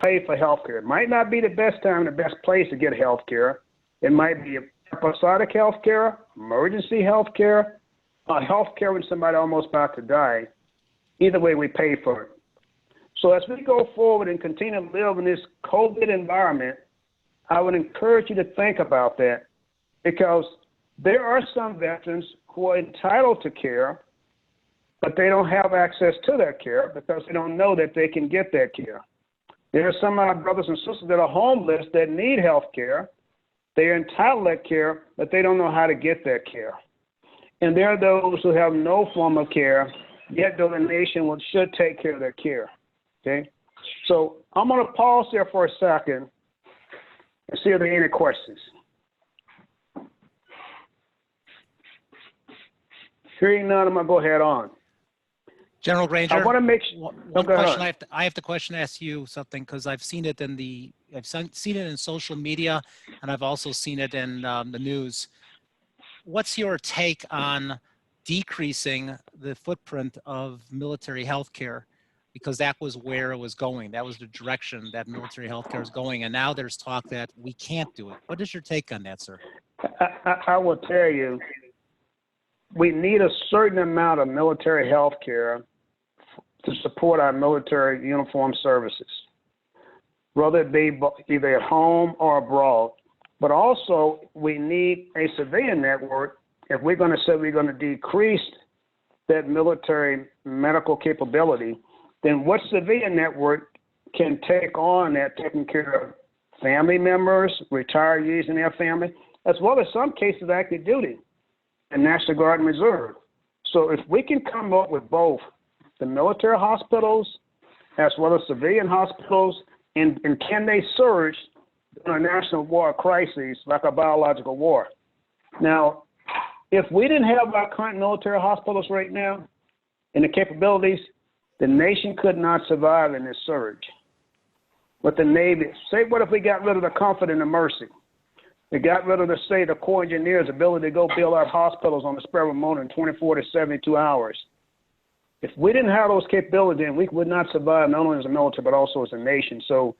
pay for health care. It might not be the best time, the best place to get health care. It might be episodic health care, emergency health care, health care when somebody almost about to die. Either way, we pay for it. So as we go forward and continue to live in this COVID environment, I would encourage you to think about that, because there are some veterans who are entitled to care, but they don't have access to that care because they don't know that they can get that care. There are some of our brothers and sisters that are homeless that need health care. They're entitled to that care, but they don't know how to get that care. And there are those who have no form of care, yet the nation should take care of their care. Okay? So I'm going to pause there for a second and see if there are any questions. Hearing none, I'm going to go ahead on. General Granger, I want to make one question. I have the question to ask you something, because I've seen it in seen it in social media, and I've also seen it in the news. What's your take on decreasing the footprint of military healthcare? Because that was where it was going. That was the direction that military healthcare is going, and now there's talk that we can't do it. What is your take on that, sir? I will tell you, we need a certain amount of military health care to support our military uniformed services, whether it be either at home or abroad. But also, we need a civilian network if we're going to say we're going to decrease that military medical capability. Then what civilian network can take on that, taking care of family members, retirees and their family, as well as some cases active duty and National Guard and Reserve. So if we can come up with both the military hospitals as well as civilian hospitals, and can they surge in a national war crisis like a biological war? Now, if we didn't have our current military hospitals right now and the capabilities, the nation could not survive in this surge. But the Navy, say what if we got rid of the Comfort and the Mercy? We got rid of the Corps engineers' ability to go build our hospitals on the spur of a moment in 24 to 72 hours. If we didn't have those capabilities, then we would not survive not only as a military, but also as a nation. So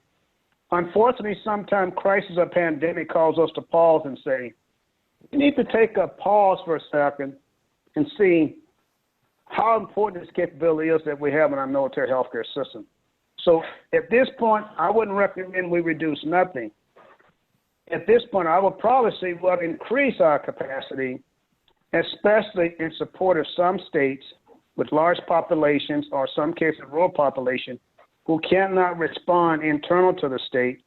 unfortunately, sometimes crisis or pandemic calls us to pause and say, we need to take a pause for a second and see how important this capability is that we have in our military healthcare system. So at this point, I wouldn't recommend we reduce nothing. At this point, I would probably say we'll increase our capacity, especially in support of some states with large populations or some cases rural population who cannot respond internal to the state,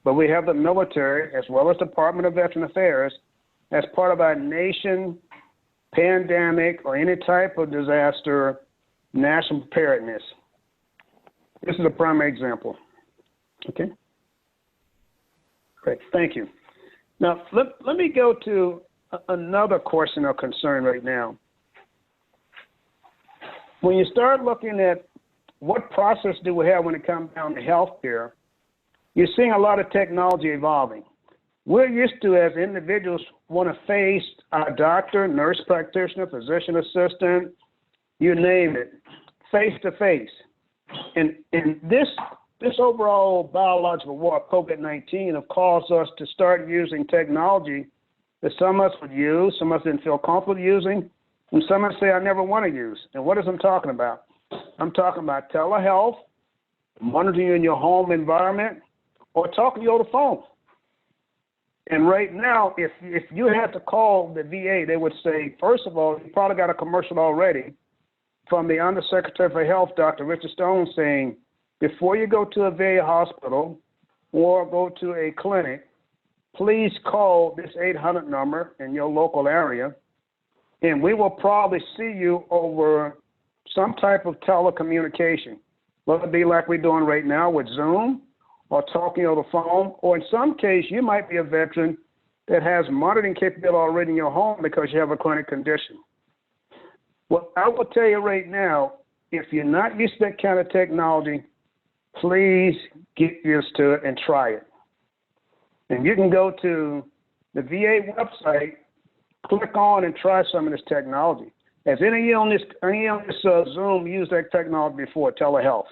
but we have the military as well as Department of Veteran Affairs as part of our nation pandemic or any type of disaster national preparedness. This is a primary example. Okay. Great, thank you. Now, let me go to another question or concern right now. When you start looking at what process do we have when it comes down to healthcare, you're seeing a lot of technology evolving. We're used to, as individuals, want to face our doctor, nurse practitioner, physician assistant, you name it, face to face. And this overall biological war, COVID-19, have caused us to start using technology that some of us would use, some of us didn't feel comfortable using, and some of us say I never want to use. And what is I'm talking about? I'm talking about telehealth, monitoring you in your home environment, or talking to you on the phone. And right now, if you had to call the VA, they would say, first of all, you probably got a commercial already from the Undersecretary for Health, Dr. Richard Stone, saying, before you go to a VA hospital or go to a clinic, please call this 800 number in your local area, and we will probably see you over some type of telecommunication, whether it be like we're doing right now with Zoom or talking on the phone, or in some case, you might be a veteran that has monitoring capability already in your home because you have a chronic condition. Well, I will tell you right now, if you're not used to that kind of technology, please get used to it and try it. And you can go to the VA website, click on and try some of this technology. Has any of you on this Zoom used that technology before, telehealth?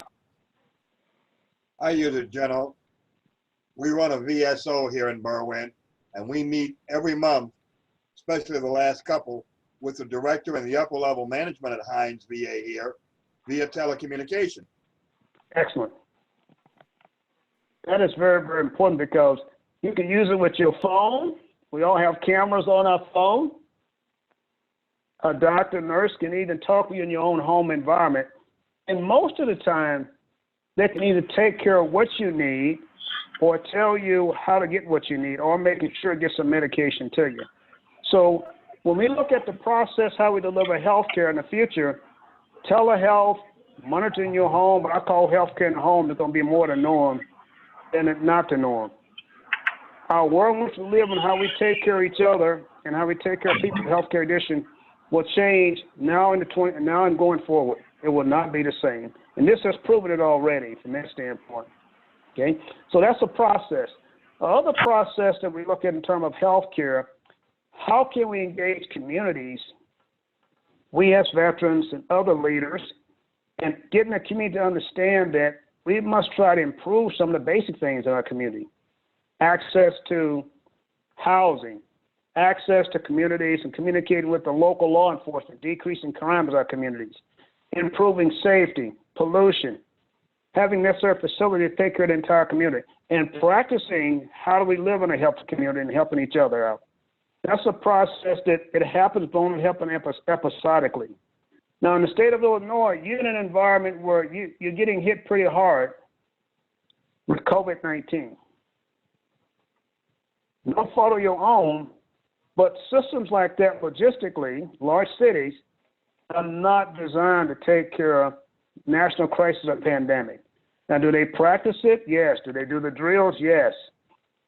I use it, General. We run a VSO here in Berwyn, and we meet every month, especially the last couple, with the director and the upper level management at Hines VA here via telecommunication. Excellent. That is very, very important because you can use it with your phone. We all have cameras on our phone. A doctor, nurse can even talk to you in your own home environment. And most of the time, they can either take care of what you need or tell you how to get what you need or making sure to get some medication to you. So when we look at the process, how we deliver healthcare in the future, telehealth, monitoring your home, what I call healthcare in the home, is going to be more the norm than not the norm. Our world in which we live and how we take care of each other and how we take care of people with healthcare addiction will change now and going forward. It will not be the same. And this has proven it already from that standpoint. Okay? So that's a process. Another process that we look at in terms of healthcare, how can we engage communities, we as veterans and other leaders, and getting the community to understand that we must try to improve some of the basic things in our community. Access to housing, access to communities and communicating with the local law enforcement, decreasing crime in our communities, improving safety, pollution, having necessary facility to take care of the entire community, and practicing how do we live in a healthy community and helping each other out. That's a process that it happens, but only happen episodically. Now, in the state of Illinois, you're in an environment where you're getting hit pretty hard with COVID-19. No fault of your own, but systems like that logistically, large cities, are not designed to take care of national crisis or pandemic. Now, do they practice it? Yes. Do they do the drills? Yes.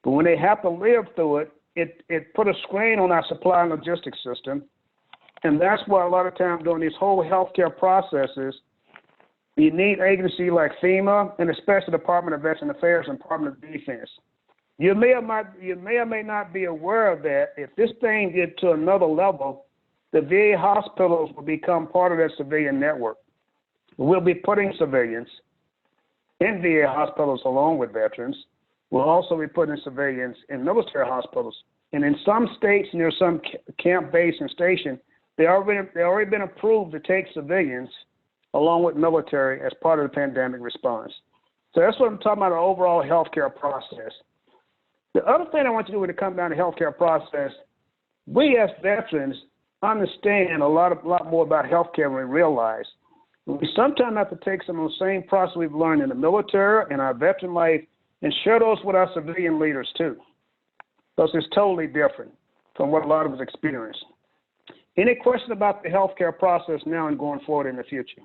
But when they have to live through it, it put a strain on our supply and logistics system. And that's why a lot of times during these whole healthcare processes, you need agencies like FEMA and especially the Department of Veteran Affairs and Department of Defense. You may or may not be aware of that. If this thing gets to another level, the VA hospitals will become part of that civilian network. We'll be putting civilians in VA hospitals along with veterans. We'll also be putting civilians in military hospitals. And in some states near some camp base and station, they already been approved to take civilians along with military as part of the pandemic response. So that's what I'm talking about, the overall healthcare process. The other thing I want you to do when it comes down to healthcare process, we as veterans understand a lot more about healthcare than we realize. We sometimes have to take some of the same process we've learned in the military and our veteran life and share those with our civilian leaders too, because it's totally different from what a lot of us experience. Any question about the healthcare process now and going forward in the future?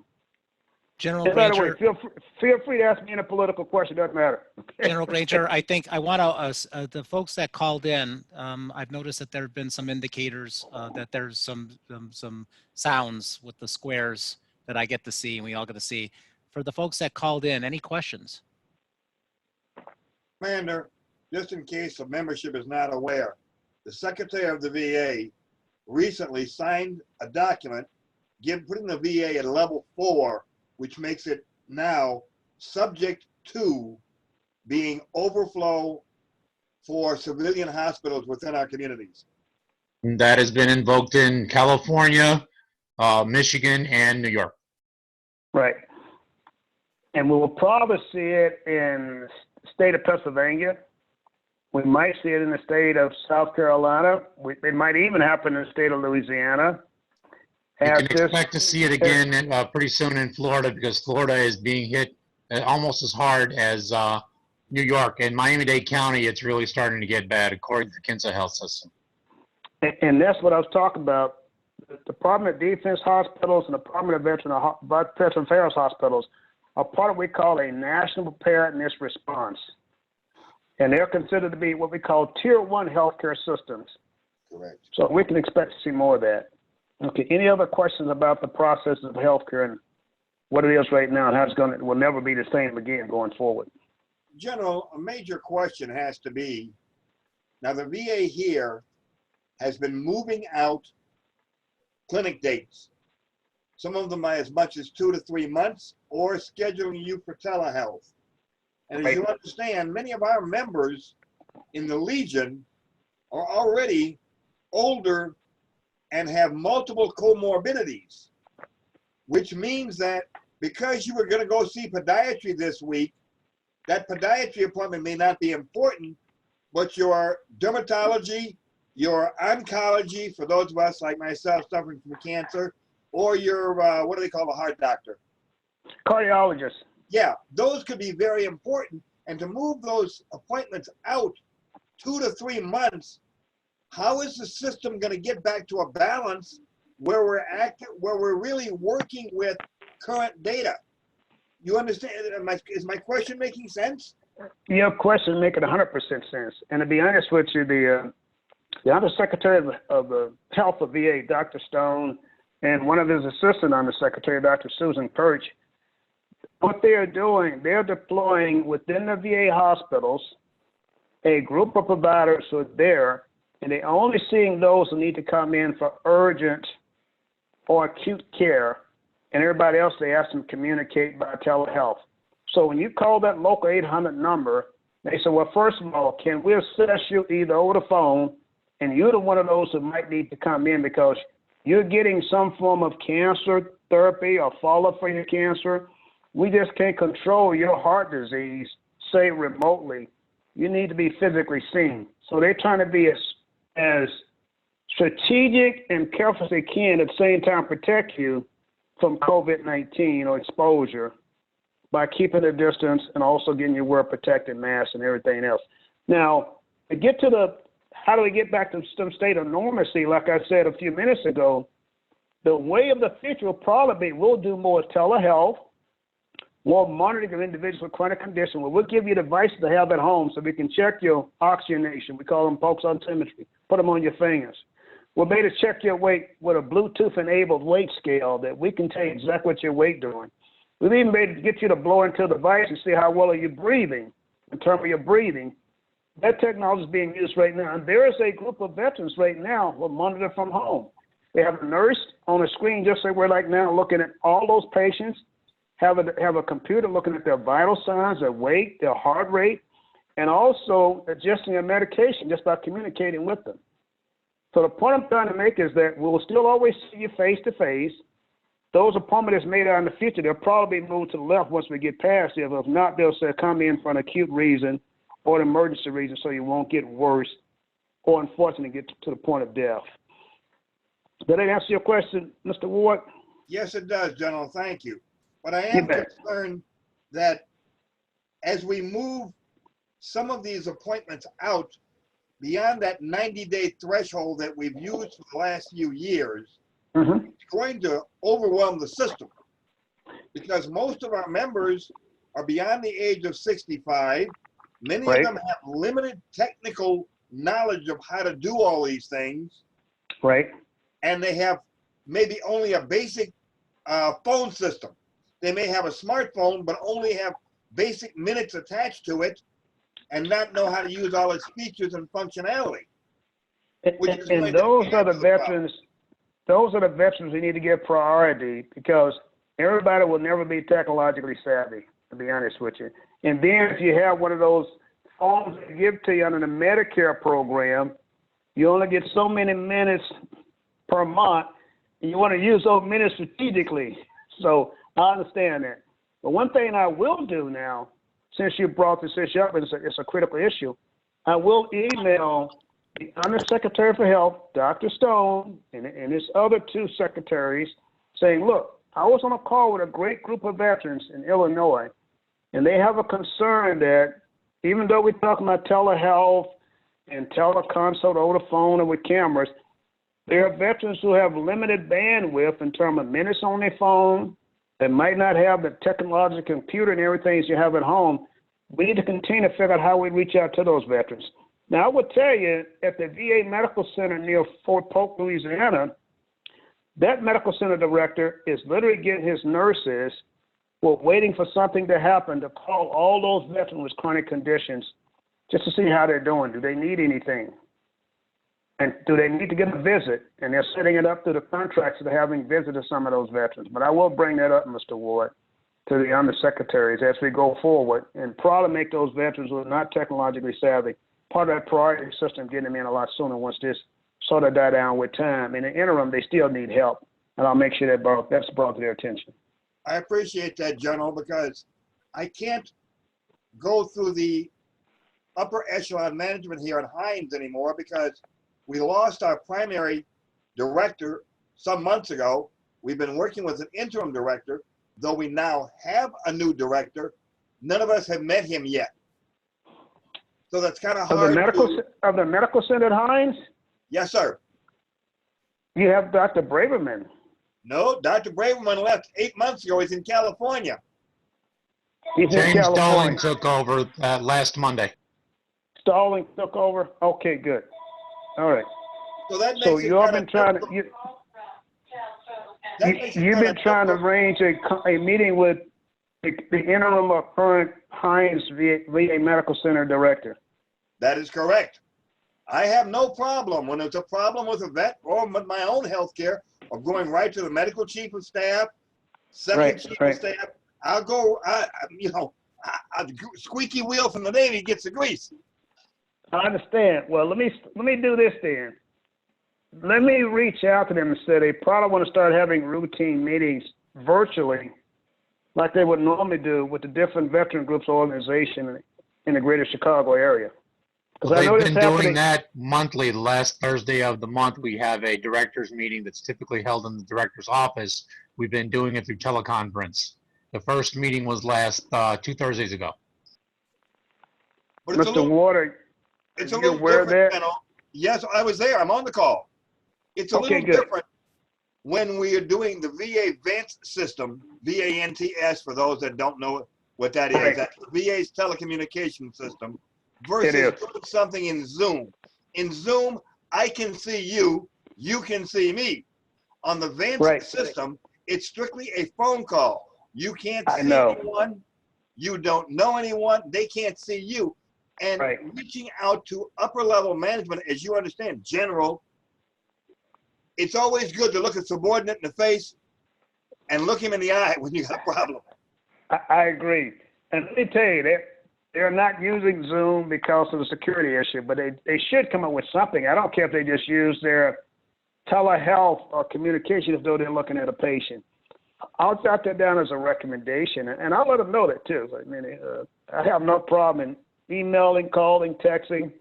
General And by the way, Granger, feel free to ask me any political question. Doesn't matter. General Granger, I think I want to, the folks that called in, I've noticed that there have been some indicators that there's some sounds with the squares that I get to see and we all get to see. For the folks that called in, any questions? Commander, just in case the membership is not aware, the Secretary of the VA recently signed a document putting the VA at level 4, which makes it now subject to being overflow for civilian hospitals within our communities. That has been invoked in California, Michigan, and New York. Right. And we will probably see it in the state of Pennsylvania. We might see it in the state of South Carolina. It might even happen in the state of Louisiana. You can expect to see it again pretty soon in Florida, because Florida is being hit almost as hard as New York. In Miami-Dade County, it's really starting to get bad, according to the Kinsa Health System. And that's what I was talking about. The Department of Defense hospitals and the Department of Veteran Affairs hospitals are part of what we call a national preparedness response. And they're considered to be what we call tier 1 healthcare systems. Correct. So we can expect to see more of that. Okay, any other questions about the process of healthcare and what it is right now and how it will never be the same again going forward? General, a major question has to be, now the VA here has been moving out clinic dates. Some of them are as much as 2 to 3 months, or scheduling you for telehealth. And as you understand, many of our members in the Legion are already older and have multiple comorbidities, which means that because you were going to go see podiatry this week, that podiatry appointment may not be important, but your dermatology, your oncology, for those of us like myself suffering from cancer, or your, what do they call a heart doctor? Cardiologist. Yeah, those could be very important. And to move those appointments out 2 to 3 months, how is the system going to get back to a balance where we're active, where we're really working with current data? You understand? Is my question making sense? Your question is making 100% sense. And to be honest with you, the Undersecretary of the Health of VA, Dr. Stone, and one of his assistant Undersecretary, Dr. Susan Perch, what they are doing, they're deploying within the VA hospitals a group of providers who are there, and they're only seeing those who need to come in for urgent or acute care, and everybody else, they ask them to communicate by telehealth. So when you call that local 800 number, they say, well, first of all, can we assess you either over the phone, and you're the one of those who might need to come in because you're getting some form of cancer therapy or follow-up for your cancer. We just can't control your heart disease, say remotely. You need to be physically seen. So they're trying to be as strategic and careful as they can, at the same time protect you from COVID-19 or exposure by keeping a distance and also getting you wear protective masks and everything else. Now, to get to how do we get back to some state of normalcy, like I said a few minutes ago, the way of the future will probably be we'll do more telehealth, more monitoring of individuals with chronic condition. We'll give you devices to have at home so we can check your oxygenation. We call them pulse oximetry. Put them on your fingers. We'll be able to check your weight with a Bluetooth-enabled weight scale that we can tell you exactly what your weight doing. We'll even be able to get you to blow into the device and see how well are you breathing in terms of your breathing. That technology is being used right now. And there is a group of veterans right now who monitor from home. They have a nurse on a screen just like we're like now looking at all those patients, have a computer looking at their vital signs, their weight, their heart rate, and also adjusting their medication just by communicating with them. So the point I'm trying to make is that we'll still always see you face to face. Those appointments made out in the future, they'll probably move to the left once we get past it. If not, they'll say come in for an acute reason or an emergency reason so you won't get worse or unfortunately get to the point of death. Did that answer your question, Mr. Ward? Yes, it does, General. Thank you. But I am concerned that as we move some of these appointments out beyond that 90-day threshold that we've used for the last few years, it's going to overwhelm the system because most of our members are beyond the age of 65. Many of them have limited technical knowledge of how to do all these things. And they have maybe only a basic phone system. They may have a smartphone, but only have basic minutes attached to it and not know how to use all its features and functionality. And those are the veterans. Those are the veterans who need to get priority because everybody will never be technologically savvy, to be honest with you. And then if you have one of those phones that give to you under the Medicare program, you only get so many minutes per month, and you want to use those minutes strategically. So I understand that. But one thing I will do now, since you brought this issue up, it's a critical issue, I will email the Undersecretary for Health, Dr. Stone, and his other two secretaries saying, look, I was on a call with a great group of veterans in Illinois, and they have a concern that even though we're talking about telehealth and teleconsult over the phone and with cameras, there are veterans who have limited bandwidth in terms of minutes on their phone. They might not have the technological computer and everything you have at home. We need to continue to figure out how we reach out to those veterans. Now, I would tell you, at the VA Medical Center near Fort Polk, Louisiana, that medical center director is literally getting his nurses who are waiting for something to happen to call all those veterans with chronic conditions just to see how they're doing. Do they need anything? And do they need to get a visit? And they're setting it up through the contracts that are having visited some of those veterans. But I will bring that up, Mr. Ward. to the undersecretaries as we go forward, and probably make those veterans who are not technologically savvy part of that priority system, getting them in a lot sooner once this sort of die down with time. In the interim, they still need help, and I'll make sure that's brought to their attention. I appreciate that, General, because I can't go through the upper echelon management here at Hines anymore because we lost our primary director some months ago. We've been working with an interim director, though we now have a new director. None of us have met him yet. So that's kind of hard. Of the medical center at Hines? Yes, sir. You have Dr. Braverman. No, Dr. Braverman left 8 months ago. He's in California. He's in James California. Stalling took over last Monday. Stalling took over? Okay, good. All right. So that makes So it you've kind been of trying to, difficult. you've been trying to arrange a meeting with the interim or current Hines VA Medical Center director. That is correct. I have no problem when it's a problem with a vet or with my own health care of going right to the medical chief of staff, chief of staff. I'll go, a squeaky wheel from the Navy gets the grease. I understand. Well, let me do this then. Let me reach out to them and say they probably want to start having routine meetings virtually, like they would normally do with the different veteran groups or organizations in the greater Chicago area. Well, they've been doing that monthly. The last Thursday of the month, we have a director's meeting that's typically held in the director's office. We've been doing it through teleconference. The first meeting was last 2 Thursdays ago. But Mr. Water, it's a little different, you know. Yes, I was there. I'm on the call. It's a little different when we are doing the VA VANTS system, VANTS, for those that don't know what that is. That's the VA's telecommunication system versus doing something in Zoom. In Zoom, I can see you, you can see me. On the VANTS system, it's strictly a phone call. You can't see anyone. You don't know anyone. They can't see you. And reaching out to upper level management, as you understand, general, it's always good to look a subordinate in the face and look him in the eye when you got a problem. I agree. And let me tell you, they're not using Zoom because of the security issue, but they should come up with something. I don't care if they just use their telehealth or communication as though they're looking at a patient. I'll jot that down as a recommendation, and I'll let them know that too. I mean, I have no problem in emailing, calling, texting,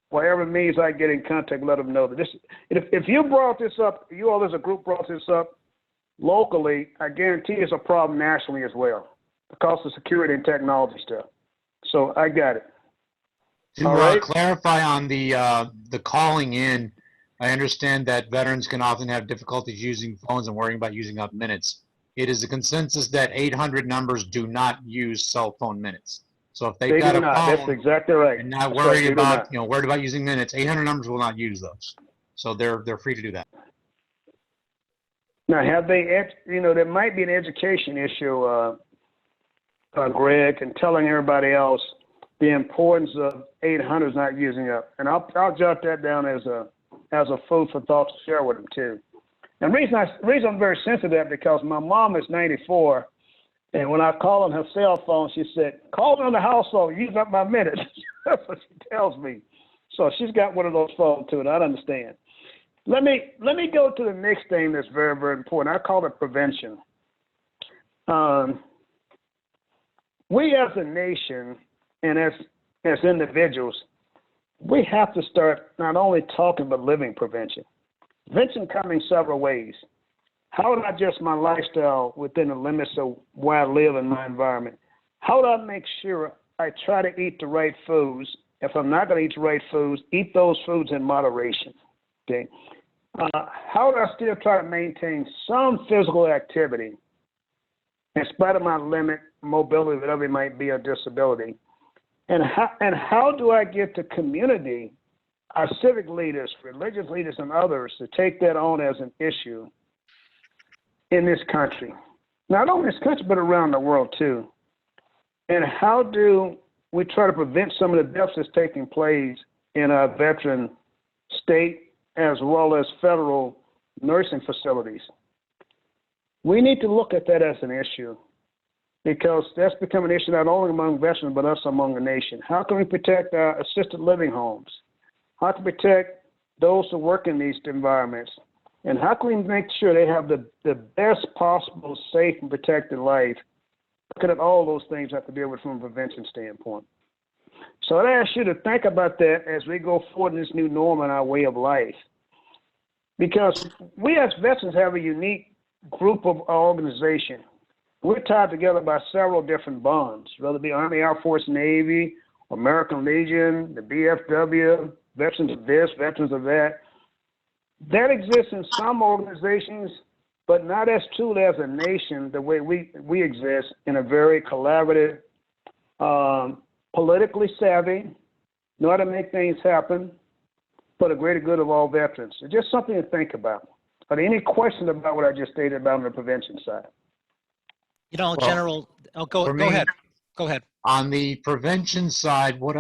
whatever means I get in contact, let them know that this. If you brought this up, you all as a group brought this up locally, I guarantee it's a problem nationally as well because of security and technology stuff. So I got it. To clarify on the calling in, I understand that veterans can often have difficulties using phones and worrying about using up minutes. It is a consensus that 800 numbers do not use cell phone minutes. So if they've got a phone, that's exactly right. and not worried about worried about using minutes, 800 numbers will not use those. So they're free to do that. Now, have they? There might be an education issue, Greg, and telling everybody else the importance of 800s not using up. And I'll jot that down as a food for thought to share with them too. And the reason I'm very sensitive to that because my mom is 94, and when I call on her cell phone, she said, "Call me on the house phone, use up my minutes." That's what she tells me. So she's got one of those phones too, and I understand. Let me go to the next thing that's very, very important. I call it prevention. We as a nation and as individuals, we have to start not only talking but living prevention. Prevention coming several ways. How do I adjust my lifestyle within the limits of where I live in my environment? How do I make sure I try to eat the right foods? If I'm not going to eat the right foods, eat those foods in moderation. Okay. How do I still try to maintain some physical activity in spite of my limit, mobility, whatever it might be, or disability? And how do I get the community, our civic leaders, religious leaders, and others to take that on as an issue in this country? Not only this country, but around the world too. And how do we try to prevent some of the deaths that's taking place in our veteran state as well as federal nursing facilities? We need to look at that as an issue. because that's become an issue not only among veterans, but us among the nation. How can we protect our assisted living homes? How can we protect those who work in these environments? And how can we make sure they have the best possible safe and protected life? Looking at all those things have to deal with from a prevention standpoint. So I'd ask you to think about that as we go forward in this new norm in our way of life. Because we as veterans have a unique group of organization. We're tied together by several different bonds, whether it be Army, Air Force, Navy, American Legion, the BFW, veterans of this, veterans of that. That exists in some organizations, but not as truly as a nation the way we exist in a very collaborative, politically savvy, know how to make things happen for the greater good of all veterans. It's just something to think about. Are there any questions about what I just stated about on the prevention side? You know, Well, General, go ahead. Go ahead. On the prevention side, what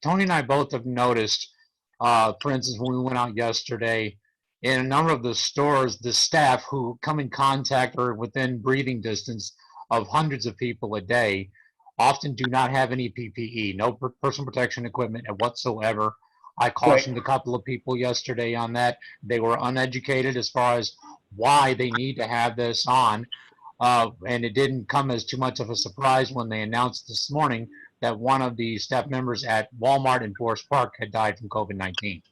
Tony and I both have noticed, for instance, when we went out yesterday, in a number of the stores, the staff who come in contact or within breathing distance of hundreds of people a day often do not have any PPE, no personal protection equipment whatsoever. I cautioned a couple of people yesterday on that. They were uneducated as far as why they need to have this on. And it didn't come as too much of a surprise when they announced this morning that one of the staff members at Walmart in Forest Park had died from COVID-19.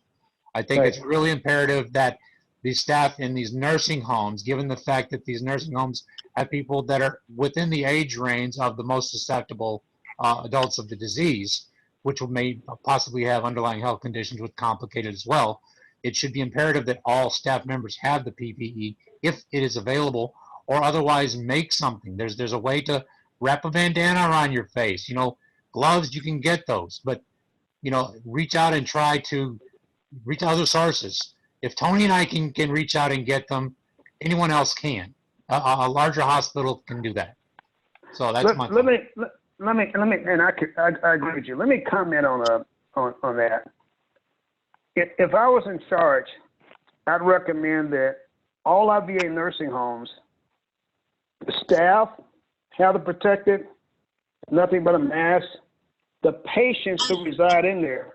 I think it's really imperative that the staff in these nursing homes, given the fact that these nursing homes have people that are within the age range of the most susceptible adults of the disease, which may possibly have underlying health conditions with complicated as well, it should be imperative that all staff members have the PPE if it is available, or otherwise make something. There's a way to wrap a bandana around your face. You know, gloves, you can get those, but, you know, reach out and try to reach other sources. If Tony and I can reach out and get them, anyone else can. A larger hospital can do that. So that's my thought. Let me, and I agree with you. Let me comment on that. If I was in charge, I'd recommend that all our VA nursing homes, the staff have it protected, nothing but a mask. The patients who reside in there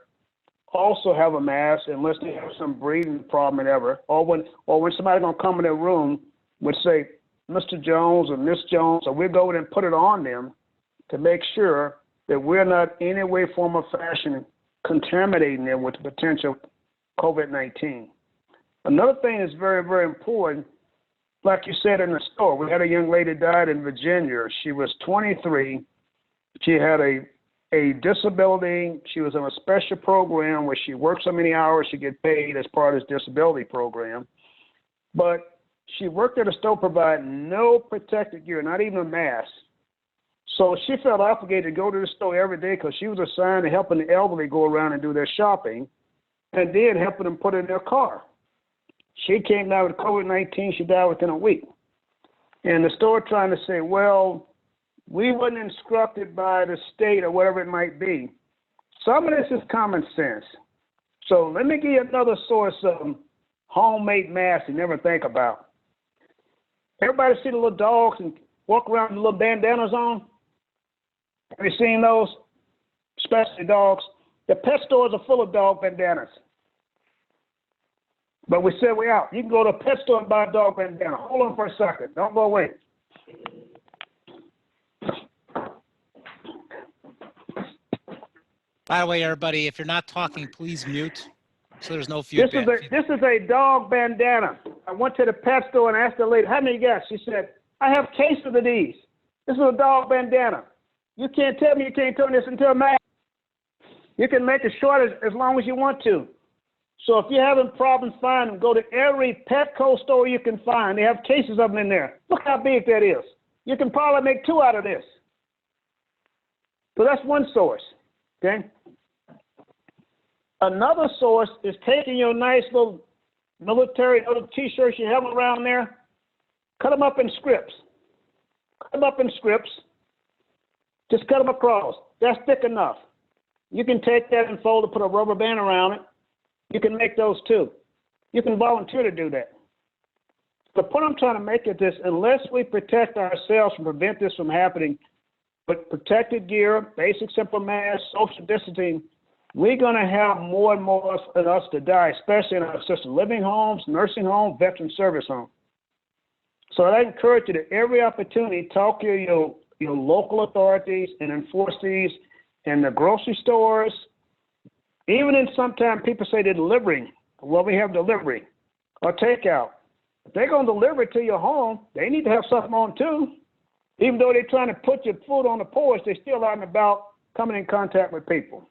also have a mask unless they have some breathing problem or whatever. Or when somebody's gonna come in their room would say, Mr. Jones or Miss Jones, or we'll go in and put it on them to make sure that we're not in any way, form, or fashion contaminating them with the potential COVID-19. Another thing that's very, very important, like you said in the store, we had a young lady died in Virginia. She was 23. She had a disability. She was in a special program where she worked so many hours she get paid as part of this disability program. But she worked at a store providing no protective gear, not even a mask. So she felt obligated to go to the store every day because she was assigned to helping the elderly go around and do their shopping and then helping them put in their car. She came down with COVID-19. She died within a week. And the store trying to say, well, we weren't instructed by the state or whatever it might be. Some of this is common sense. So let me give you another source of homemade masks you never think about. Everybody see the little dogs and walk around with little bandanas on? Have you seen those? Especially dogs. The pet stores are full of dog bandanas. But we said we're out. You can go to a pet store and buy a dog bandana. Hold on for a second. Don't go away. By the way, everybody, if you're not talking, please mute so there's no feedback. This is a dog bandana. I went to the pet store and asked the lady, how many you got? She said, I have cases of these. This is a dog bandana. You can't tell me you can't turn this into a mask. You can make it short as long as you want to. So if you're having problems finding them, go to every Petco store you can find. They have cases of them in there. Look how big that is. You can probably make 2 out of this. So that's one source, okay? Another source is taking your nice little military little T-shirts you have around there, cut them up in strips. Cut them up in strips. Just cut them across. That's thick enough. You can take that and fold it, put a rubber band around it. You can make those too. You can volunteer to do that. The point I'm trying to make is this: unless we protect ourselves and prevent this from happening, with protected gear, basic simple masks, social distancing, we're going to have more and more of us to die, especially in our assisted living homes, nursing homes, veteran service homes. So I encourage you to every opportunity, talk to your local authorities and enforce these in the grocery stores. Even in sometimes people say they're delivering. Well, we have delivery or takeout. If they're going to deliver it to your home, they need to have something on too. Even though they're trying to put your food on the porch, they're still out and about coming in contact with people.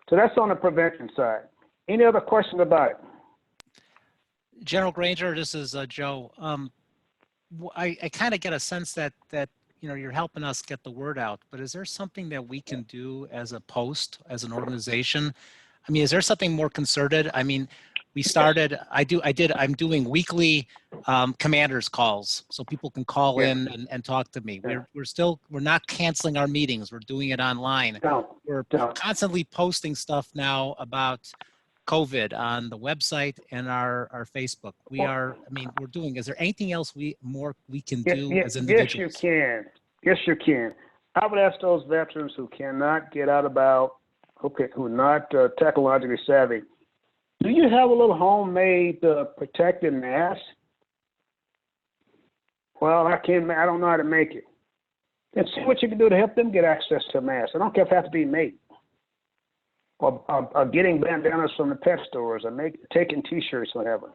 So that's on the prevention side. Any other questions about it? General Granger, this is Joe. I kind of get a sense that you're helping us get the word out, but is there something that we can do as a post, as an organization? I mean, is there something more concerted? I mean, we started, I'm doing weekly commanders calls so people can call in and talk to me. We're not canceling our meetings. We're doing it online. We're constantly posting stuff now about COVID on the website and our Facebook. We're doing, is there anything else we can do as individuals? Yes, you can. Yes, you can. I would ask those veterans who cannot get out about, who are not technologically savvy, do you have a little homemade protective mask? Well, I don't know how to make it. Then see what you can do to help them get access to a mask. I don't care if it has to be made. Or getting bandanas from the pet stores, or taking T-shirts, whatever.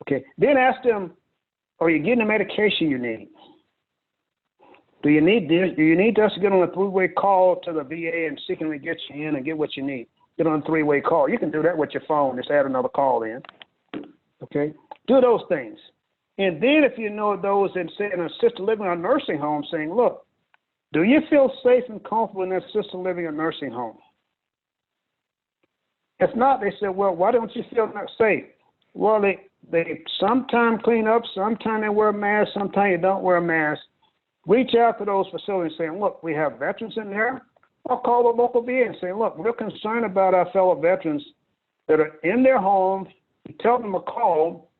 Okay. Then ask them, are you getting the medication you need? Do you need us to get on a three-way call to the VA and seeking get you in and get what you need? Get on a three-way call. You can do that with your phone. Just add another call in. Okay? Do those things. And then if you know those in, say, an assisted living or nursing home, saying, look, do you feel safe and comfortable in that assisted living or nursing home? If not, they say, well, why don't you feel not safe? Well, they sometimes clean up, sometimes they wear a mask, sometimes you don't wear a mask. Reach out to those facilities saying, look, we have veterans in there. Or call the local VA and say, look, we're concerned about our fellow veterans that are in their homes. You tell them to call,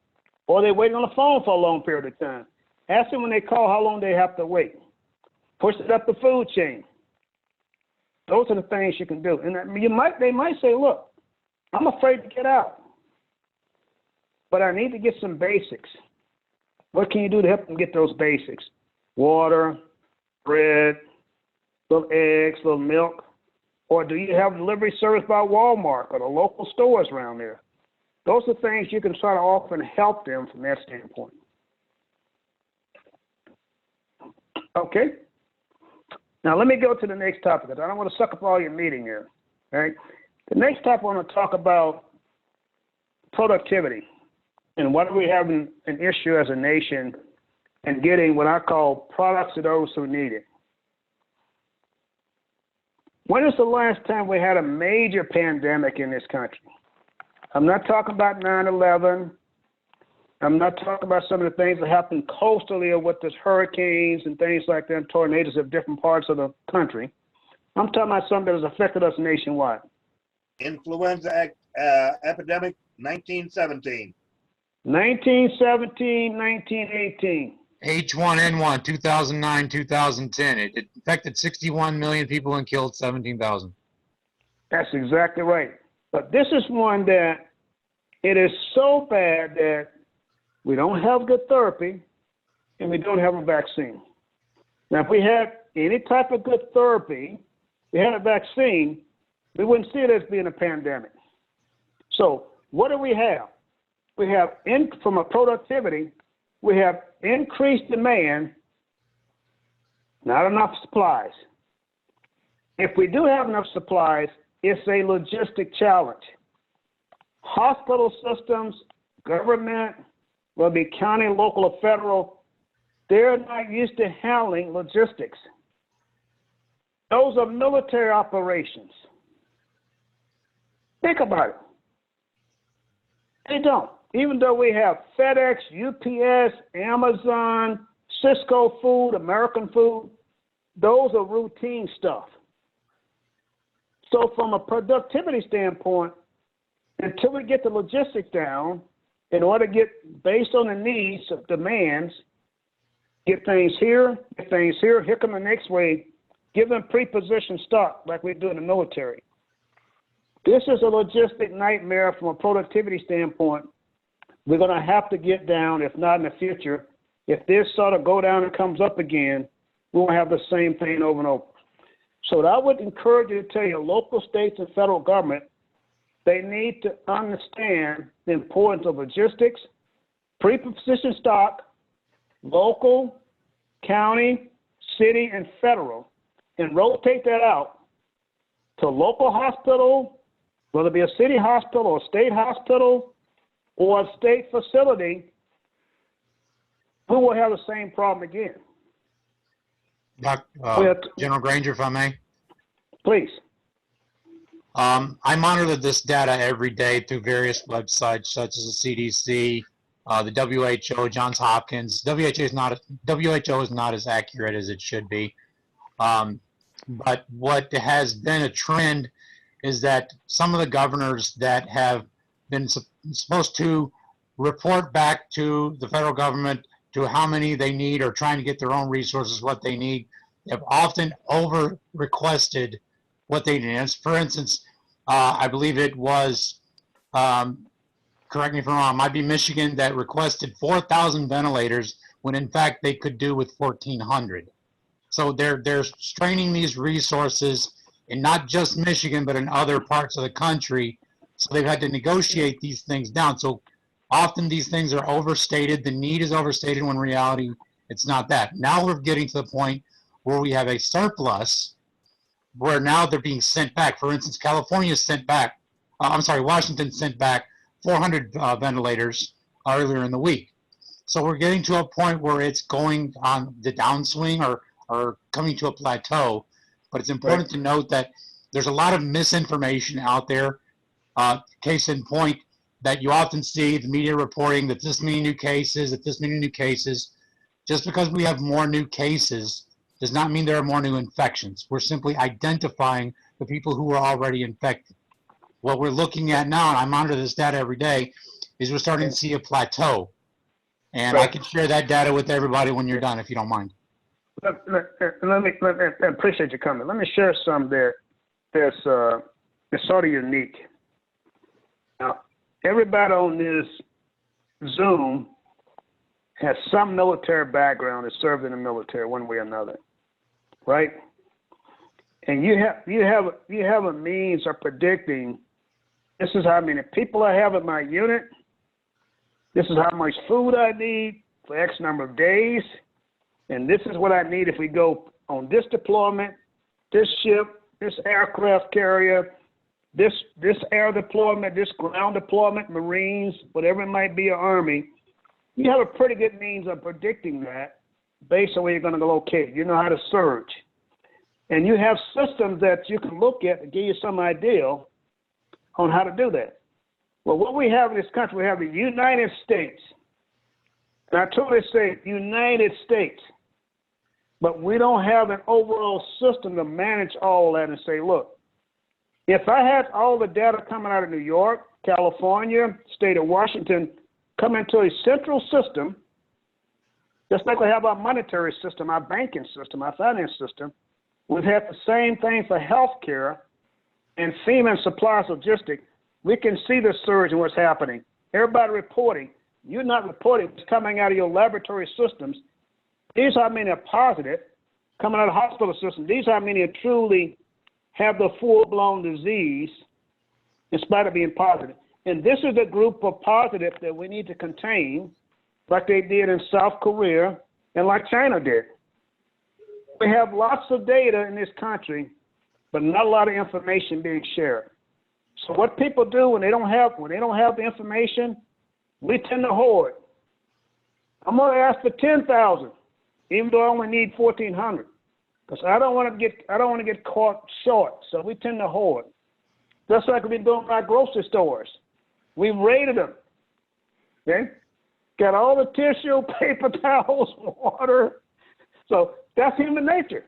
or they wait on the phone for a long period of time. Ask them when they call how long they have to wait. Push it up the food chain. Those are the things you can do. And they might say, look, I'm afraid to get out, but I need to get some basics. What can you do to help them get those basics? Water, bread, little eggs, little milk, or do you have delivery service by Walmart or the local stores around there? Those are things you can try to offer and help them from that standpoint. Okay. Now let me go to the next topic, because I don't want to suck up all your meeting here. All right. The next topic I want to talk about productivity and what are we having an issue as a nation and getting what I call products to those who need it. When is the last time we had a major pandemic in this country? I'm not talking about 9/11. I'm not talking about some of the things that happened coastally or with the hurricanes and things like that, tornadoes of different parts of the country. I'm talking about something that has affected us nationwide. Influenza epidemic, 1917. 1917, 1918. H1N1, 2009, 2010. It infected 61 million people and killed 17,000. That's exactly right. But this is one that it is so bad that we don't have good therapy and we don't have a vaccine. Now, if we had any type of good therapy, we had a vaccine, we wouldn't see it as being a pandemic. So what do we have? We have, from a productivity, we have increased demand, not enough supplies. If we do have enough supplies, it's a logistic challenge. Hospital systems, government, whether it be county, local, or federal, they're not used to handling logistics. Those are military operations. Think about it. They don't. Even though we have FedEx, UPS, Amazon, Cisco Food, American Food, those are routine stuff. So from a productivity standpoint, until we get the logistics down, in order to get, based on the needs of demands, get things here, here come the next wave, give them pre-positioned stock like we do in the military. This is a logistic nightmare from a productivity standpoint. We're going to have to get down, if not in the future. If this sort of go down and comes up again, we won't have the same thing over and over. So I would encourage you to tell your local, states, and federal government they need to understand the importance of logistics, pre-positioned stock, local, county, city, and federal, and rotate that out to local hospital, whether it be a city hospital or a state hospital or a state facility, we will have the same problem again. General Granger, if I may. Please. I monitor this data every day through various websites such as the CDC, the WHO, Johns Hopkins. WHO is not as accurate as it should be. But what has been a trend is that some of the governors that have been supposed to report back to the federal government to how many they need or trying to get their own resources, what they need, have often over requested what they need. For instance, I believe it was, correct me if I'm wrong, might be Michigan that requested 4,000 ventilators when in fact they could do with 1,400. So they're straining these resources in not just Michigan, but in other parts of the country. So they've had to negotiate these things down. So often these things are overstated. The need is overstated when in reality it's not that. Now we're getting to the point where we have a surplus where now they're being sent back. For instance, California sent back, Washington sent back 400 ventilators earlier in the week. So we're getting to a point where it's going on the downswing or coming to a plateau. But it's important to note that there's a lot of misinformation out there. Case in point, that you often see the media reporting that this many new cases, just because we have more new cases does not mean there are more new infections. We're simply identifying the people who are already infected. What we're looking at now, and I monitor this data every day, is we're starting to see a plateau. And I can share that data with everybody when you're done, if you don't mind. Let me I appreciate your comment. Let me share some that's sort of unique. Now, everybody on this Zoom has some military background, has served in the military one way or another, right? And you have a means of predicting. This is how many people I have in my unit. This is how much food I need for X number of days. And this is what I need if we go on this deployment, this ship, this aircraft carrier, this air deployment, this ground deployment, Marines, whatever it might be, or Army. You have a pretty good means of predicting that based on where you're going to locate. You know how to surge. And you have systems that you can look at to give you some idea on how to do that. Well, what we have in this country, we have the United States. And I totally say United States. But we don't have an overall system to manage all that and say, look, if I had all the data coming out of New York, California, state of Washington, come into a central system, just like we have our monetary system, our banking system, our finance system, we've had the same thing for healthcare and FEMA and supplies logistics. We can see the surge in what's happening. Everybody reporting. You're not reporting what's coming out of your laboratory systems. These are how many are positive coming out of the hospital system. These are how many are truly have the full-blown disease in spite of being positive. And this is the group of positive that we need to contain like they did in South Korea and like China did. We have lots of data in this country, but not a lot of information being shared. So what people do when they don't have the information, we tend to hoard. I'm going to ask for 10,000, even though I only need 1,400, because I don't want to get caught short. So we tend to hoard. Just like we've been doing our grocery stores. We've raided them. Okay, got all the tissue, paper towels, water. So that's human nature,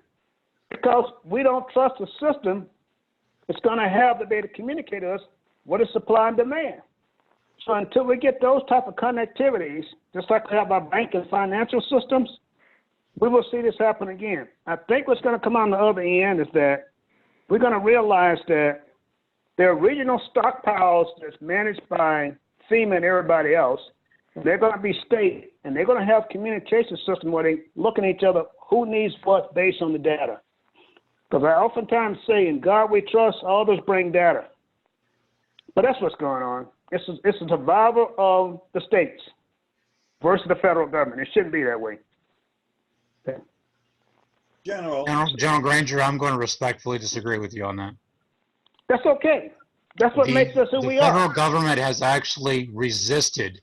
because we don't trust the system. It's going to have the data communicate to us what is supply and demand. So until we get those type of connectivities, just like we have our bank and financial systems, we will see this happen again. I think what's going to come on the other end is that we're going to realize that the original stockpiles that's managed by FEMA and everybody else, they're going to be state, and they're going to have communication system where they look at each other, who needs what based on the data. Because I oftentimes say, in God we trust, others bring data. But that's what's going on. It's a survival of the states versus the federal government. It shouldn't be that way. Okay. General Granger, I'm going to respectfully disagree with you on that. That's okay. That's what makes us who we are. The federal government has actually resisted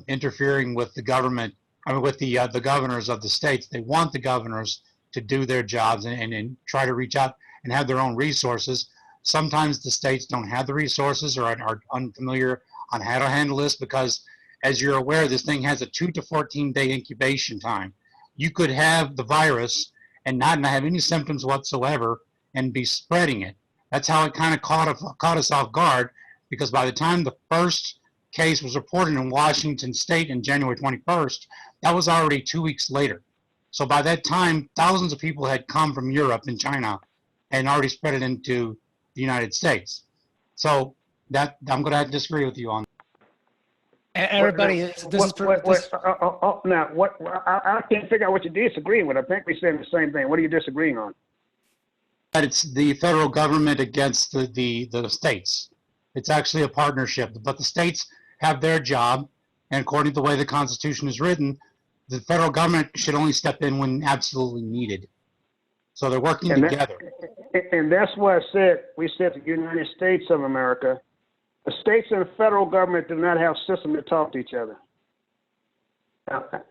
interfering with the government, with the governors of the states. They want the governors to do their jobs and try to reach out and have their own resources. Sometimes the states don't have the resources or are unfamiliar on how to handle this because, as you're aware, this thing has a 2 to 14-day incubation time. You could have the virus and not have any symptoms whatsoever and be spreading it. That's how it kind of caught us off guard, because by the time the first case was reported in Washington State on January 21st, that was already 2 weeks later. So by that time, thousands of people had come from Europe and China and already spread it into the United States. So that I'm going to have to disagree with you on. Everybody, now, I can't figure out what you're disagreeing with. I think we're saying the same thing. What are you disagreeing on? That it's the federal government against the states. It's actually a partnership, but the states have their job, and according to the way the Constitution is written, the federal government should only step in when absolutely needed. So they're working together. And that's why we said the United States of America. The states and the federal government do not have systems to talk to each other.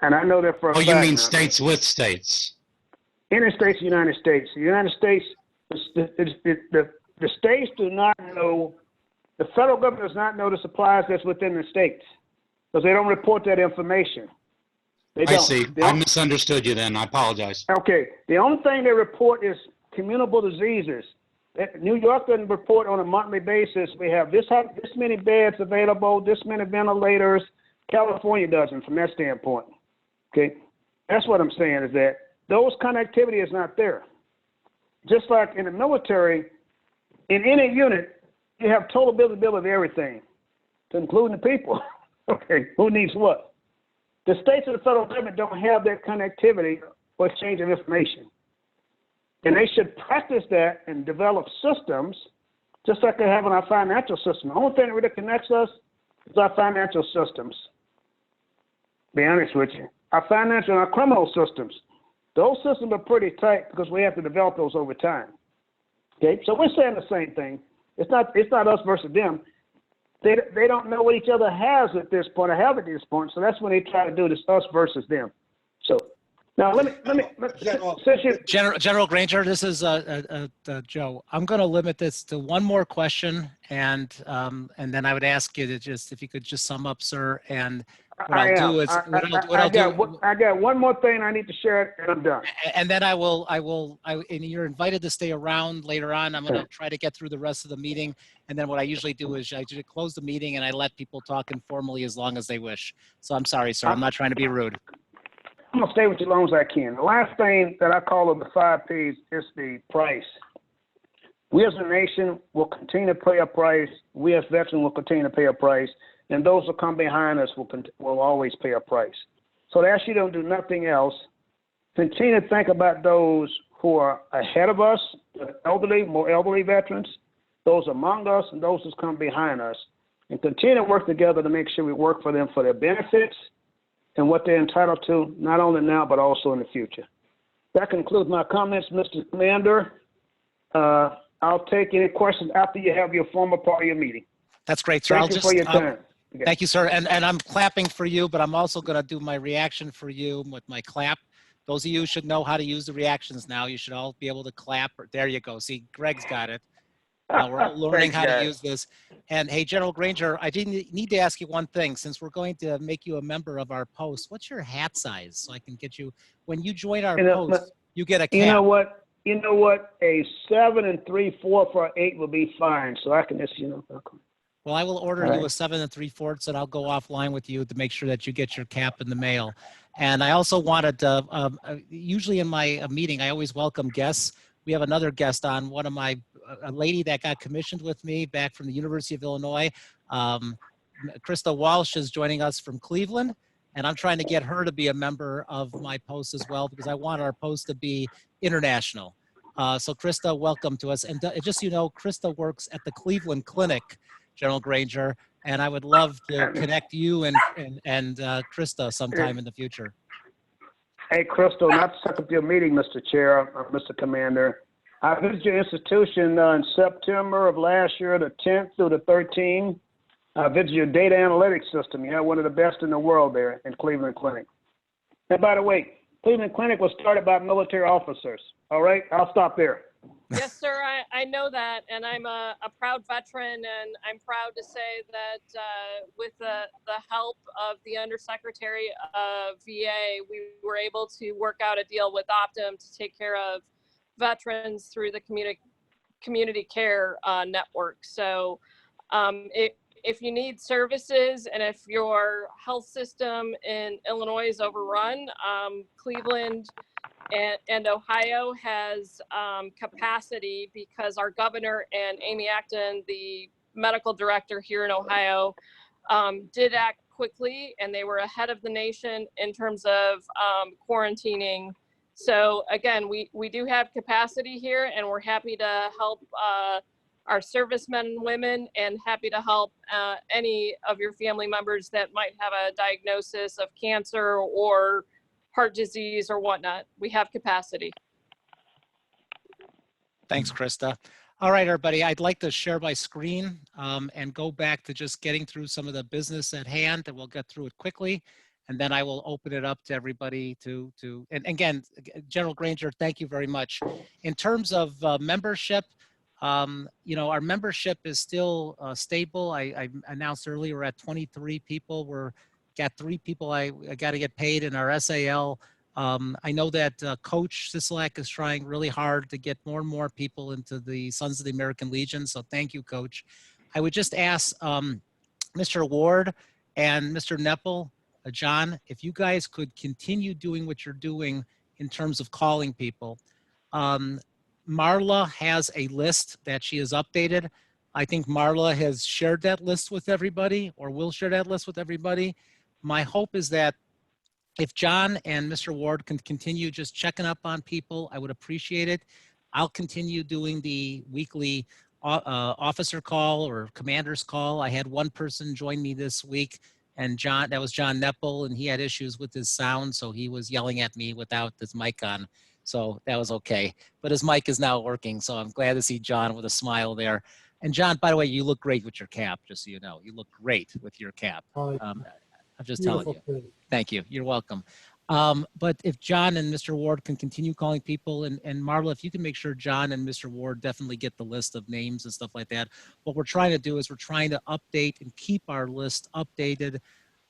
And I know that for a fact. Oh, you mean states with states? United States, United States. The United States, the states do not know, the federal government does not know the supplies that's within the states because they don't report that information. They don't. I see. I misunderstood you then. I apologize. Okay. The only thing they report is communicable diseases. New York doesn't report on a monthly basis. We have this many beds available, this many ventilators. California doesn't from that standpoint. Okay. That's what I'm saying is that those connectivity is not there. Just like in the military, in any unit, you have total visibility of everything, including the people. Okay, who needs what? The states and the federal government don't have that connectivity or exchange of information. And they should practice that and develop systems, just like they have in our financial system. The only thing that really connects us is our financial systems. Be honest with you. Our financial and our criminal systems. Those systems are pretty tight because we have to develop those over time. Okay, so we're saying the same thing. It's not us versus them. They don't know what each other has at this point or have at this point. So that's when they try to do this us versus them. So now General Granger, this is Joe. I'm going to limit this to one more question, and then I would ask you to just, if you could just sum up, sir. And what I'll do is I got one more thing I need to share, and I'm done. And then and you're invited to stay around later on. I'm going to try to get through the rest of the meeting. And then what I usually do is I just close the meeting and I let people talk informally as long as they wish. So I'm sorry, sir. I'm not trying to be rude. I'm going to stay with you as long as I can. The last thing that I call the 5 Ps is the price. We as a nation will continue to pay a price. We as veterans will continue to pay a price. And those who come behind us will always pay a price. So that you don't do nothing else. Continue to think about those who are ahead of us, the elderly, more elderly veterans, those among us, and those who come behind us. And continue to work together to make sure we work for them for their benefits and what they're entitled to, not only now, but also in the future. That concludes my comments, Mr. Commander. I'll take any questions after you have your formal part of your meeting. That's great, sir. Thank you for your time. Okay. Thank you, sir. And I'm clapping for you, but I'm also going to do my reaction for you with my clap. Those of you should know how to use the reactions now. You should all be able to clap. There you go. See, Greg's got it. We're all learning how to use this. And hey, General Granger, I need to ask you one thing. Since we're going to make you a member of our post, what's your hat size so I can get you, when you join our post, you get a cap. You know what? A 7 3/4 for 8 will be fine. So I can just, Well, I will order All you right. a 7 3/4, and I'll go offline with you to make sure that you get your cap in the mail. And I also wanted to, usually in my meeting, I always welcome guests. We have another guest on, one of my, a lady that got commissioned with me back from the University of Illinois. Krista Walsh is joining us from Cleveland, and I'm trying to get her to be a member of my post as well, because I want our post to be international. So Krista, welcome to us. And just so you know, Krista works at the Cleveland Clinic, General Granger, and I would love to connect you and Krista sometime in the future. Hey, Crystal, not to suck up your meeting, Mr. Chair, or Mr. Commander. I visited your institution in September of last year, the 10th through the 13th. I visited your data analytics system. You have one of the best in the world there in Cleveland Clinic. And by the way, Cleveland Clinic was started by military officers. All right, I'll stop there. Yes, sir, I know that, and I'm a proud veteran, and I'm proud to say that with the help of the Undersecretary of VA, we were able to work out a deal with Optum to take care of veterans through the community care network. So if you need services and if your health system in Illinois is overrun, Cleveland and Ohio has capacity, because our governor and Amy Acton, the medical director here in Ohio, did act quickly, and they were ahead of the nation in terms of quarantining. So again, we do have capacity here, and we're happy to help our servicemen and women, and happy to help any of your family members that might have a diagnosis of cancer or heart disease or whatnot. We have capacity. Thanks, Krista. All right, everybody, I'd like to share my screen and go back to just getting through some of the business at hand, and we'll get through it quickly. And then I will open it up to everybody and again, General Granger, thank you very much. In terms of membership, you know, our membership is still stable. I announced earlier we're at 23 people. We're got 3 people I got to get paid in our SAL. I know that Coach Sisolak is trying really hard to get more and more people into the Sons of the American Legion. So thank you, Coach. I would just ask Mr. Ward and Mr. Nepple, John, if you guys could continue doing what you're doing in terms of calling people. Marla has a list that she has updated. I think Marla has shared that list with everybody, or will share that list with everybody. My hope is that if John and Mr. Ward can continue just checking up on people, I would appreciate it. I'll continue doing the weekly officer call or commander's call. I had one person join me this week, and that was John Nepple, and he had issues with his sound, so he was yelling at me without his mic on. So that was okay. But his mic is now working, so I'm glad to see John with a smile there. And John, by the way, you look great with your cap, just so you know. You look great with your cap. I'm just telling you. Thank you. You're welcome. But if John and Mr. Ward can continue calling people, and Marla, if you can make sure John and Mr. Ward definitely get the list of names and stuff like that. What we're trying to do is we're trying to update and keep our list updated.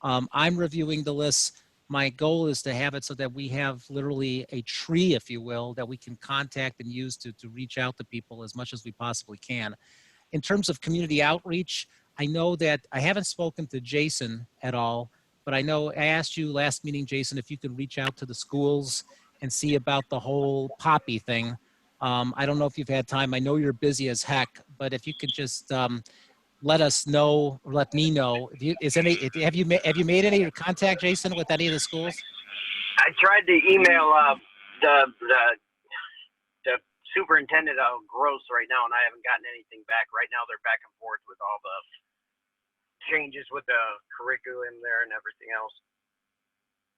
I'm reviewing the list. My goal is to have it so that we have literally a tree, if you will, that we can contact and use to reach out to people as much as we possibly can. In terms of community outreach, I know that I haven't spoken to Jason at all, but I know I asked you last meeting, Jason, if you could reach out to the schools and see about the whole Poppy thing. I don't know if you've had time. I know you're busy as heck, but if you could just let us know, or let me know. Have you made any contact, Jason, with any of the schools? I tried to email the superintendent of Gross right now, and I haven't gotten anything back. Right now, they're back and forth with all the changes with the curriculum there and everything else.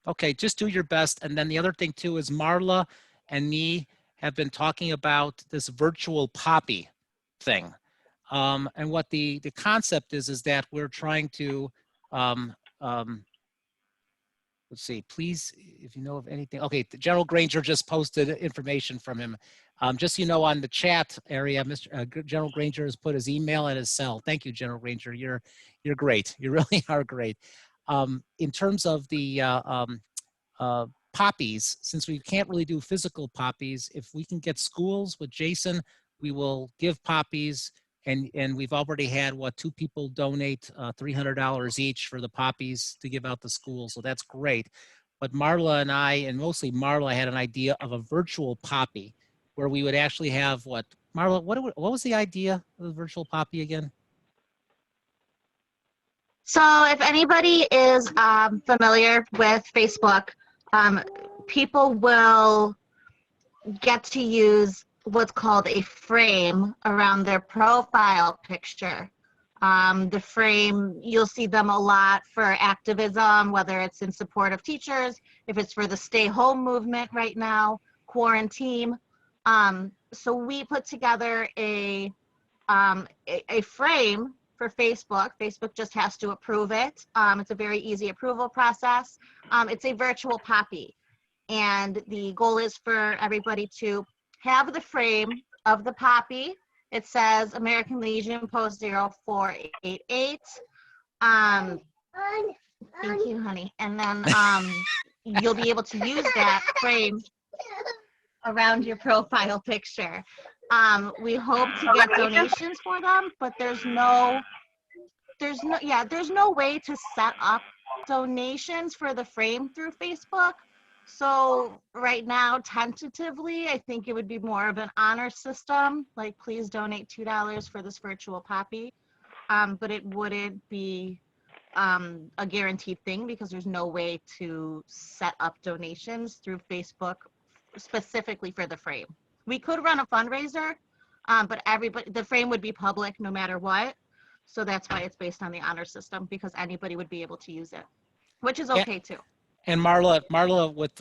Okay, just do your best. And then the other thing too is Marla and me have been talking about this virtual Poppy thing. And what the concept is that we're trying to, let's see, please, if you know of anything. Okay, General Granger just posted information from him. Just so you know, on the chat area, General Granger has put his email and his cell. Thank you, General Granger. You're great. You really are great. In terms of the poppies, since we can't really do physical poppies, if we can get schools with Jason, we will give poppies And we've already had, what, 2 people donate $300 each for the poppies to give out to schools. So that's great. But Marla and I, and mostly Marla, had an idea of a virtual poppy where we would actually have what? Marla, what was the idea of the virtual poppy again? So if anybody is familiar with Facebook, people will get to use what's called a frame around their profile picture. The frame, you'll see them a lot for activism, whether it's in support of teachers, if it's for the stay home movement right now, quarantine. So we put together a frame for Facebook. Facebook just has to approve it. It's a very easy approval process. It's a virtual poppy. And the goal is for everybody to have the frame of the poppy. It says American Legion Post 0488. Thank you, honey. And then you'll be able to use that frame around your profile picture. We hope to get donations for them, but there's no way to set up donations for the frame through Facebook. So right now, tentatively, I think it would be more of an honor system, like please donate $2 for this virtual poppy. But it wouldn't be a guaranteed thing because there's no way to set up donations through Facebook specifically for the frame. We could run a fundraiser, but the frame would be public no matter what. So that's why it's based on the honor system, because anybody would be able to use it, which is okay too. And Marla, with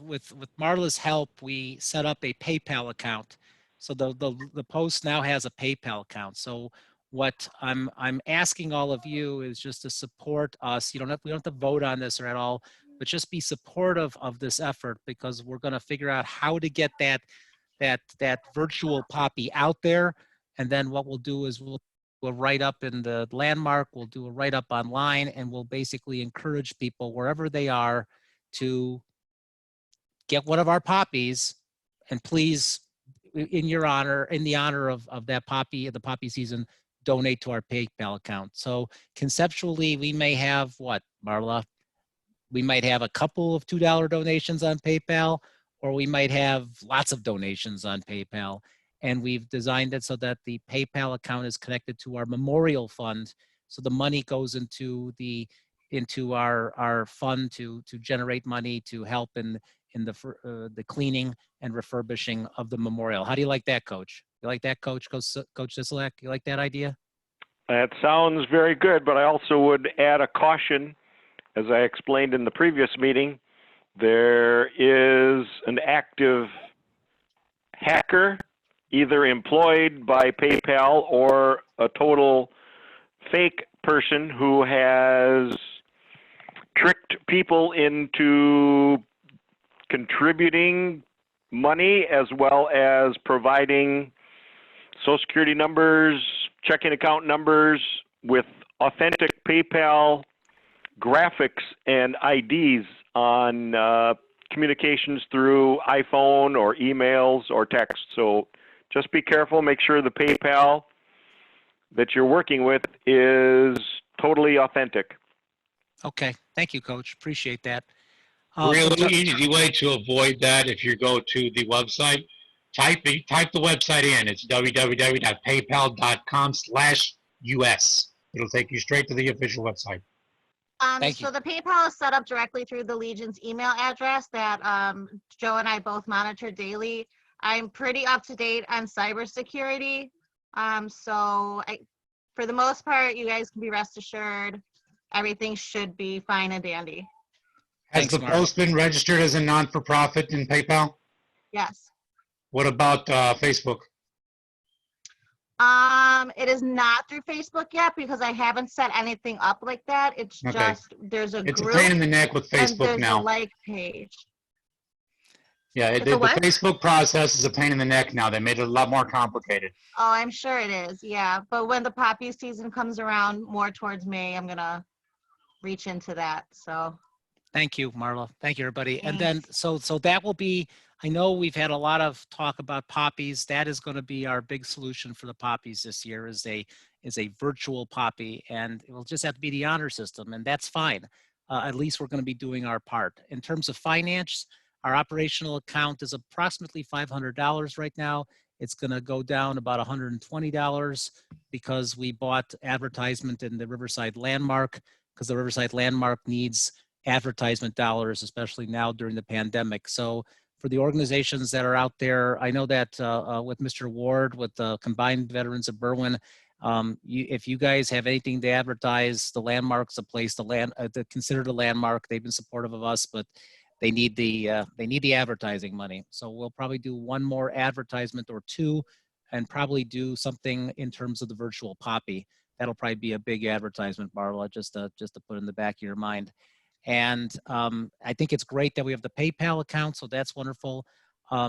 Marla's help, we set up a PayPal account. So the Post now has a PayPal account. So what I'm asking all of you is just to support us. We don't have to vote on this or at all, but just be supportive of this effort, because we're going to figure out how to get that virtual poppy out there. And then what we'll do is we'll write up in the Landmark, we'll do a write up online, and we'll basically encourage people wherever they are to get one of our poppies, and please, in the honor of that poppy, the poppy season, donate to our PayPal account. So conceptually, we may have what, Marla? We might have a couple of $2 donations on PayPal, or we might have lots of donations on PayPal. And we've designed it so that the PayPal account is connected to our memorial fund. So the money goes into our fund to generate money to help in the cleaning and refurbishing of the memorial. How do you like that, Coach? You like that, Coach Sisolak? You like that idea? That sounds very good, but I also would add a caution. As I explained in the previous meeting, there is an active hacker, either employed by PayPal or a total fake person who has tricked people into contributing money as well as providing Social Security numbers, checking account numbers with authentic PayPal graphics and IDs on communications through iPhone or emails or text. So just be careful. Make sure the PayPal that you're working with is totally authentic. Okay. Thank you, Coach. Appreciate that. Really easy way to avoid that, if you go to the website, type the website in. It's www.paypal.com/US. It'll take you straight to the official website. So the PayPal is set up directly through the Legion's email address that Joe and I both monitor daily. I'm pretty up to date on cybersecurity. So for the most part, you guys can be rest assured, everything should be fine and dandy. Has the Post been registered as a non-for-profit in PayPal? Yes. What about Facebook? It is not through Facebook yet because I haven't set anything up like that. It's just, there's a group. It's a pain in the neck with Facebook now. There's a like page. Yeah, the Facebook process is a pain in the neck now. They made it a lot more complicated. Oh, I'm sure it is. Yeah. But when the poppy season comes around more towards May, I'm going to reach into that. So. Thank you, Marla. Thank you, everybody. Thanks. And then, so that will be, I know we've had a lot of talk about poppies. That is going to be our big solution for the poppies this year, is a is a virtual poppy, and it will just have to be the honor system, and that's fine. At least we're going to be doing our part. In terms of finance, our operational account is approximately $500 right now. It's going to go down about $120 because we bought advertisement in the Riverside Landmark, because the Riverside Landmark needs advertisement dollars, especially now during the pandemic. So for the organizations that are out there, I know that with Mr. Ward, with the Combined Veterans of Berwyn, if you guys have anything to advertise, the Landmark's a place to consider the Landmark. They've been supportive of us, but they need the advertising money. So we'll probably do one more advertisement or two, and probably do something in terms of the virtual poppy. That'll probably be a big advertisement, Marla, just to put in the back of your mind. And I think it's great that we have the PayPal account, so that's wonderful.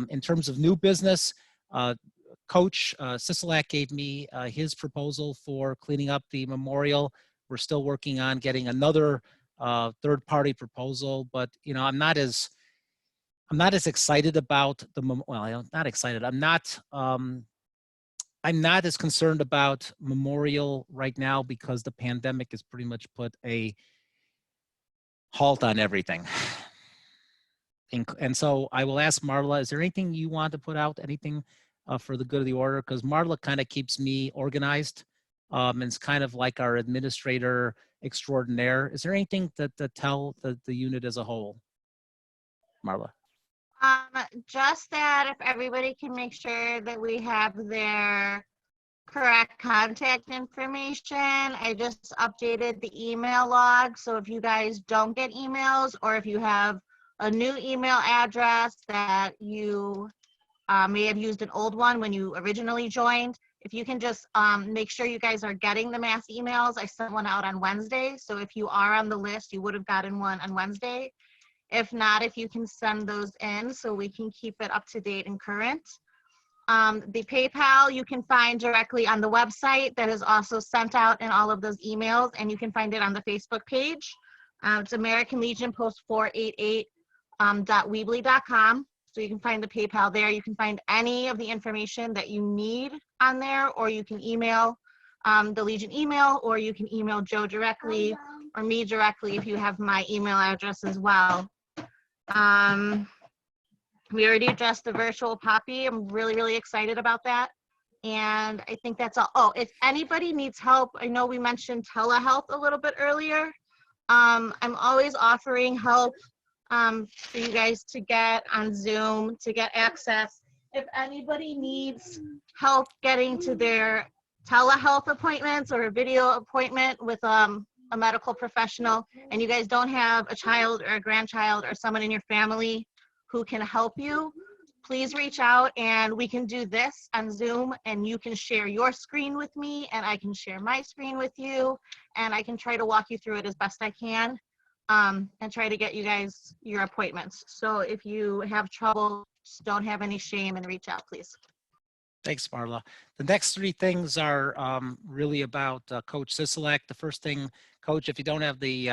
In terms of new business, Coach Sisolak gave me his proposal for cleaning up the memorial. We're still working on getting another third-party proposal, but you know, I'm not as excited about not excited. I'm not as concerned about memorial right now because the pandemic has pretty much put a halt on everything. And so I will ask Marla, is there anything you want to put out, anything for the good of the order? Because Marla kind of keeps me organized. And it's kind of like our administrator extraordinaire. Is there anything to tell the unit as a whole, Marla? Just that if everybody can make sure that we have their correct contact information. I just updated the email log, so if you guys don't get emails, or if you have a new email address that you may have used an old one when you originally joined, if you can just make sure you guys are getting the mass emails. I sent one out on Wednesday, so if you are on the list, you would have gotten one on Wednesday. If not, if you can send those in so we can keep it up to date and current. The PayPal you can find directly on the website that is also sent out in all of those emails, and you can find it on the Facebook page. It's American Legion Post 488 .weebly.com. So you can find the PayPal there. You can find any of the information that you need on there, or you can email the Legion email, or you can email Joe directly or me directly if you have my email address as well. We already addressed the virtual poppy. I'm really, really excited about that. And I think that's all. Oh, if anybody needs help, I know we mentioned telehealth a little bit earlier. I'm always offering help for you guys to get on Zoom, to get access. If anybody needs help getting to their telehealth appointments or a video appointment with a medical professional, and you guys don't have a child or a grandchild or someone in your family who can help you, please reach out and we can do this on Zoom, and you can share your screen with me and I can share my screen with you, and I can try to walk you through it as best I can and try to get you guys your appointments. So if you have trouble, just don't have any shame and reach out, please. Thanks, Marla. The next three things are really about Coach Sisolak. The first thing, Coach, if you don't have the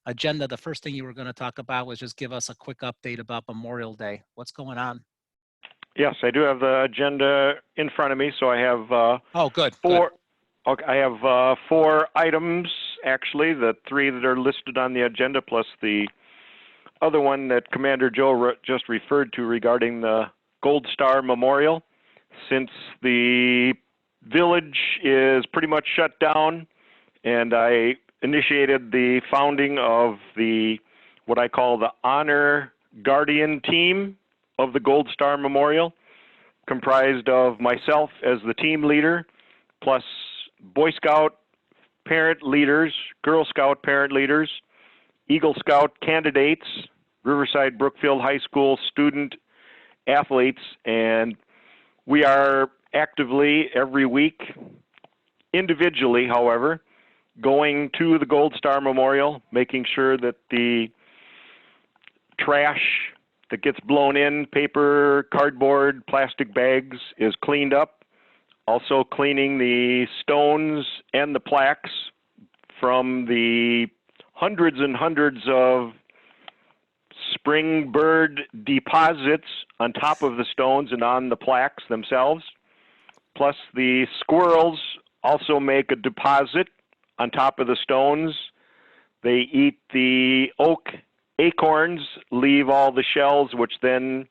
agenda, the first thing you were going to talk about was just give us a quick update about Memorial Day. What's going on? Yes, I do have the agenda in front of me, so I have oh, good. Four. Good. Okay, I have 4 items actually. The 3 that are listed on the agenda, plus the other one that Commander Joe just referred to regarding the Gold Star Memorial. Since the village is pretty much shut down, and I initiated the founding of the what I call the Honor Guardian team of the Gold Star Memorial, comprised of myself as the team leader, plus Boy Scout parent leaders, Girl Scout parent leaders, Eagle Scout candidates, Riverside Brookfield High School student athletes, and we are actively every week, individually, however, going to the Gold Star Memorial, making sure that the trash that gets blown in, paper, cardboard, plastic bags, is cleaned up. Also cleaning the stones and the plaques from the hundreds and hundreds of spring bird deposits on top of the stones and on the plaques themselves, plus the squirrels also make a deposit on top of the stones. They eat the oak acorns, leave all the shells, which then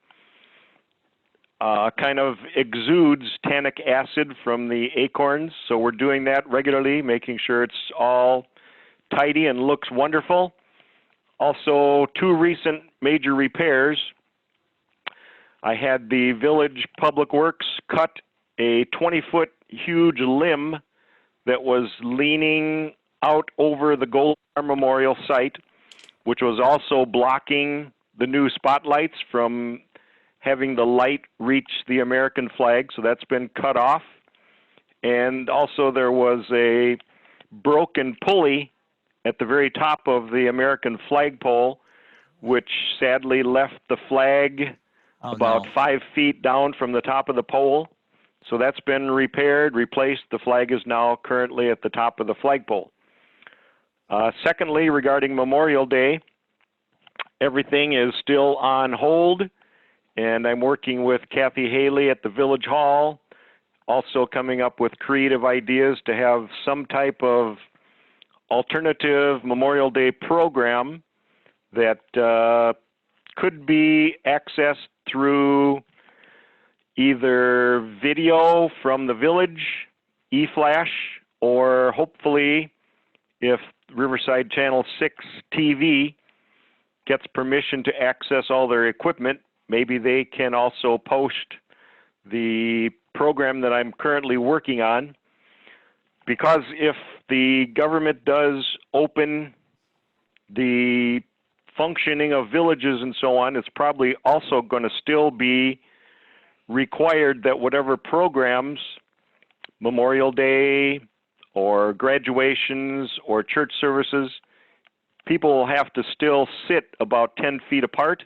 kind of exudes tannic acid from the acorns. So we're doing that regularly, making sure it's all tidy and looks wonderful. Also, 2 recent major repairs. I had the Village Public Works cut a 20-foot huge limb that was leaning out over the Gold Star Memorial site, which was also blocking the new spotlights from having the light reach the American flag. So that's been cut off. And also there was a broken pulley at the very top of the American flagpole, which sadly left the flag about 5 feet down from the top of the pole. So that's been repaired, replaced. The flag is now currently at the top of the flagpole. Secondly, regarding Memorial Day, everything is still on hold, and I'm working with Kathy Haley at the Village Hall, also coming up with creative ideas to have some type of alternative Memorial Day program that could be accessed through either video from the village, e-flash, or hopefully if Riverside Channel 6 TV gets permission to access all their equipment, maybe they can also post the program that I'm currently working on. Because if the government does open the functioning of villages and so on, it's probably also going to still be required that whatever programs, Memorial Day or graduations or church services, people will have to still sit about 10 feet apart.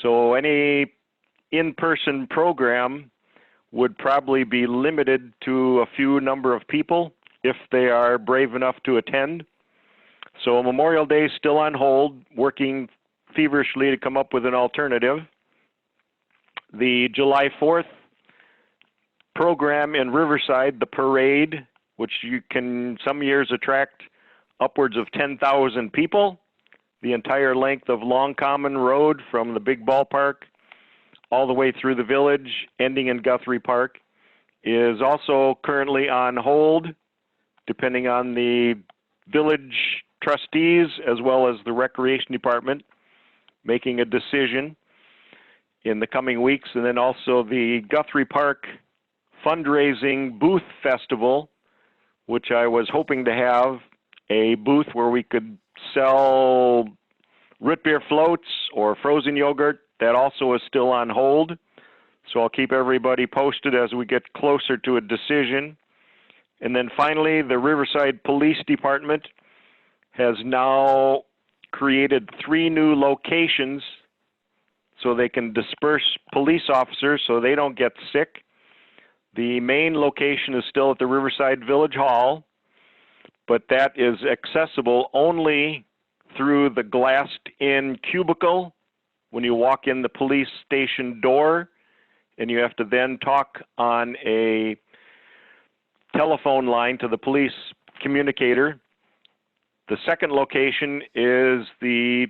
So any in-person program would probably be limited to a few number of people if they are brave enough to attend. So Memorial Day is still on hold, working feverishly to come up with an alternative. The July 4th program in Riverside, the parade, which you can some years attract upwards of 10,000 people, the entire length of Long Common Road from the big ballpark all the way through the village, ending in Guthrie Park, is also currently on hold, depending on the village trustees as well as the recreation department making a decision in the coming weeks. And then also the Guthrie Park fundraising booth festival, which I was hoping to have a booth where we could sell root beer floats or frozen yogurt. That also is still on hold. So I'll keep everybody posted as we get closer to a decision. And then finally, the Riverside Police Department has now created 3 new locations so they can disperse police officers so they don't get sick. The main location is still at the Riverside Village Hall, but that is accessible only through the glassed-in cubicle when you walk in the police station door, and you have to then talk on a telephone line to the police communicator. The second location is the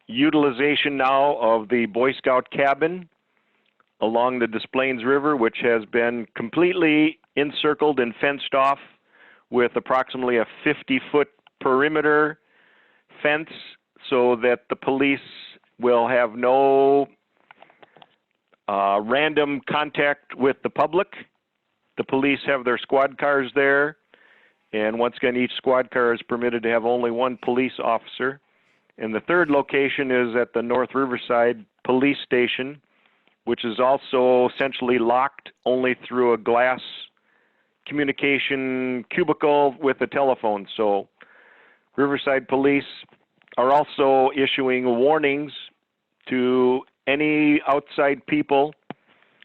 utilization now of the Boy Scout cabin along the Des Plaines River, which has been completely encircled and fenced off with approximately a 50-foot perimeter fence so that the police will have no random contact with the public. The police have their squad cars there, and once again, each squad car is permitted to have only 1 police officer. And the third location is at the North Riverside Police Station, which is also essentially locked only through a glass communication cubicle with a telephone. So Riverside Police are also issuing warnings to any outside people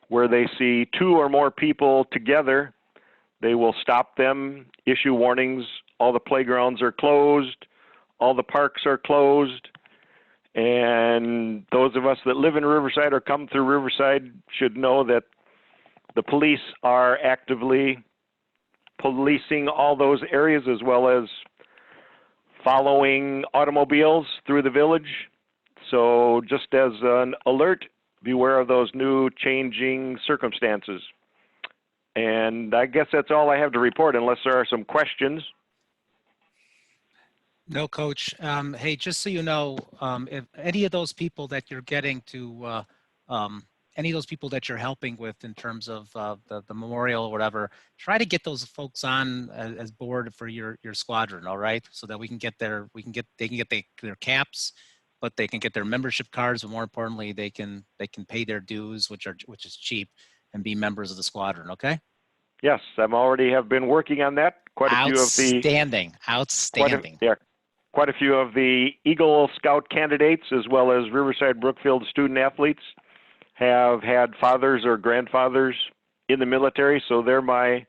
where they see 2 or more people together. They will stop them, issue warnings. All the playgrounds are closed, all the parks are closed, and those of us that live in Riverside or come through Riverside should know that the police are actively policing all those areas as well as following automobiles through the village. So just as an alert, beware of those new changing circumstances. And I guess that's all I have to report unless there are some questions. No, Coach. Hey, just so you know, if any of those people that you're getting to, any of those people that you're helping with in terms of the memorial or whatever, try to get those folks on as board for your squadron, all right? So that they can get their caps, but they can get their membership cards, and more importantly, they can pay their dues, which is cheap, and be members of the squadron. Okay. Yes, I'm already have been working on that. Quite a few of the outstanding. Quite a few of the Eagle Scout candidates, as well as Riverside Brookfield student athletes, have had fathers or grandfathers in the military, so they're my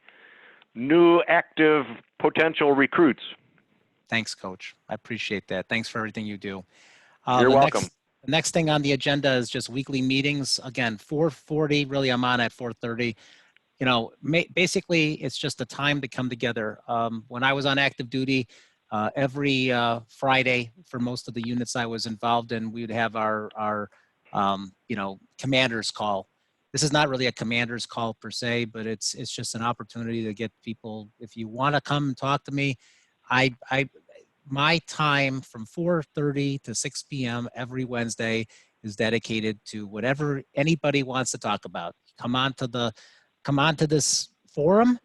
new active potential recruits. Thanks, Coach. I appreciate that. Thanks for everything you do. You're welcome. The next thing on the agenda is just weekly meetings. Again, 4:40, really I'm on at 4:30. You know, basically it's just a time to come together. When I was on active duty, every Friday for most of the units I was involved in, we would have our you know, commander's call. This is not really a commander's call per se, but it's just an opportunity to get people, if you want to come and talk to me, my time from 4:30 to 6 p.m. every Wednesday is dedicated to whatever anybody wants to talk about. Come on to this forum,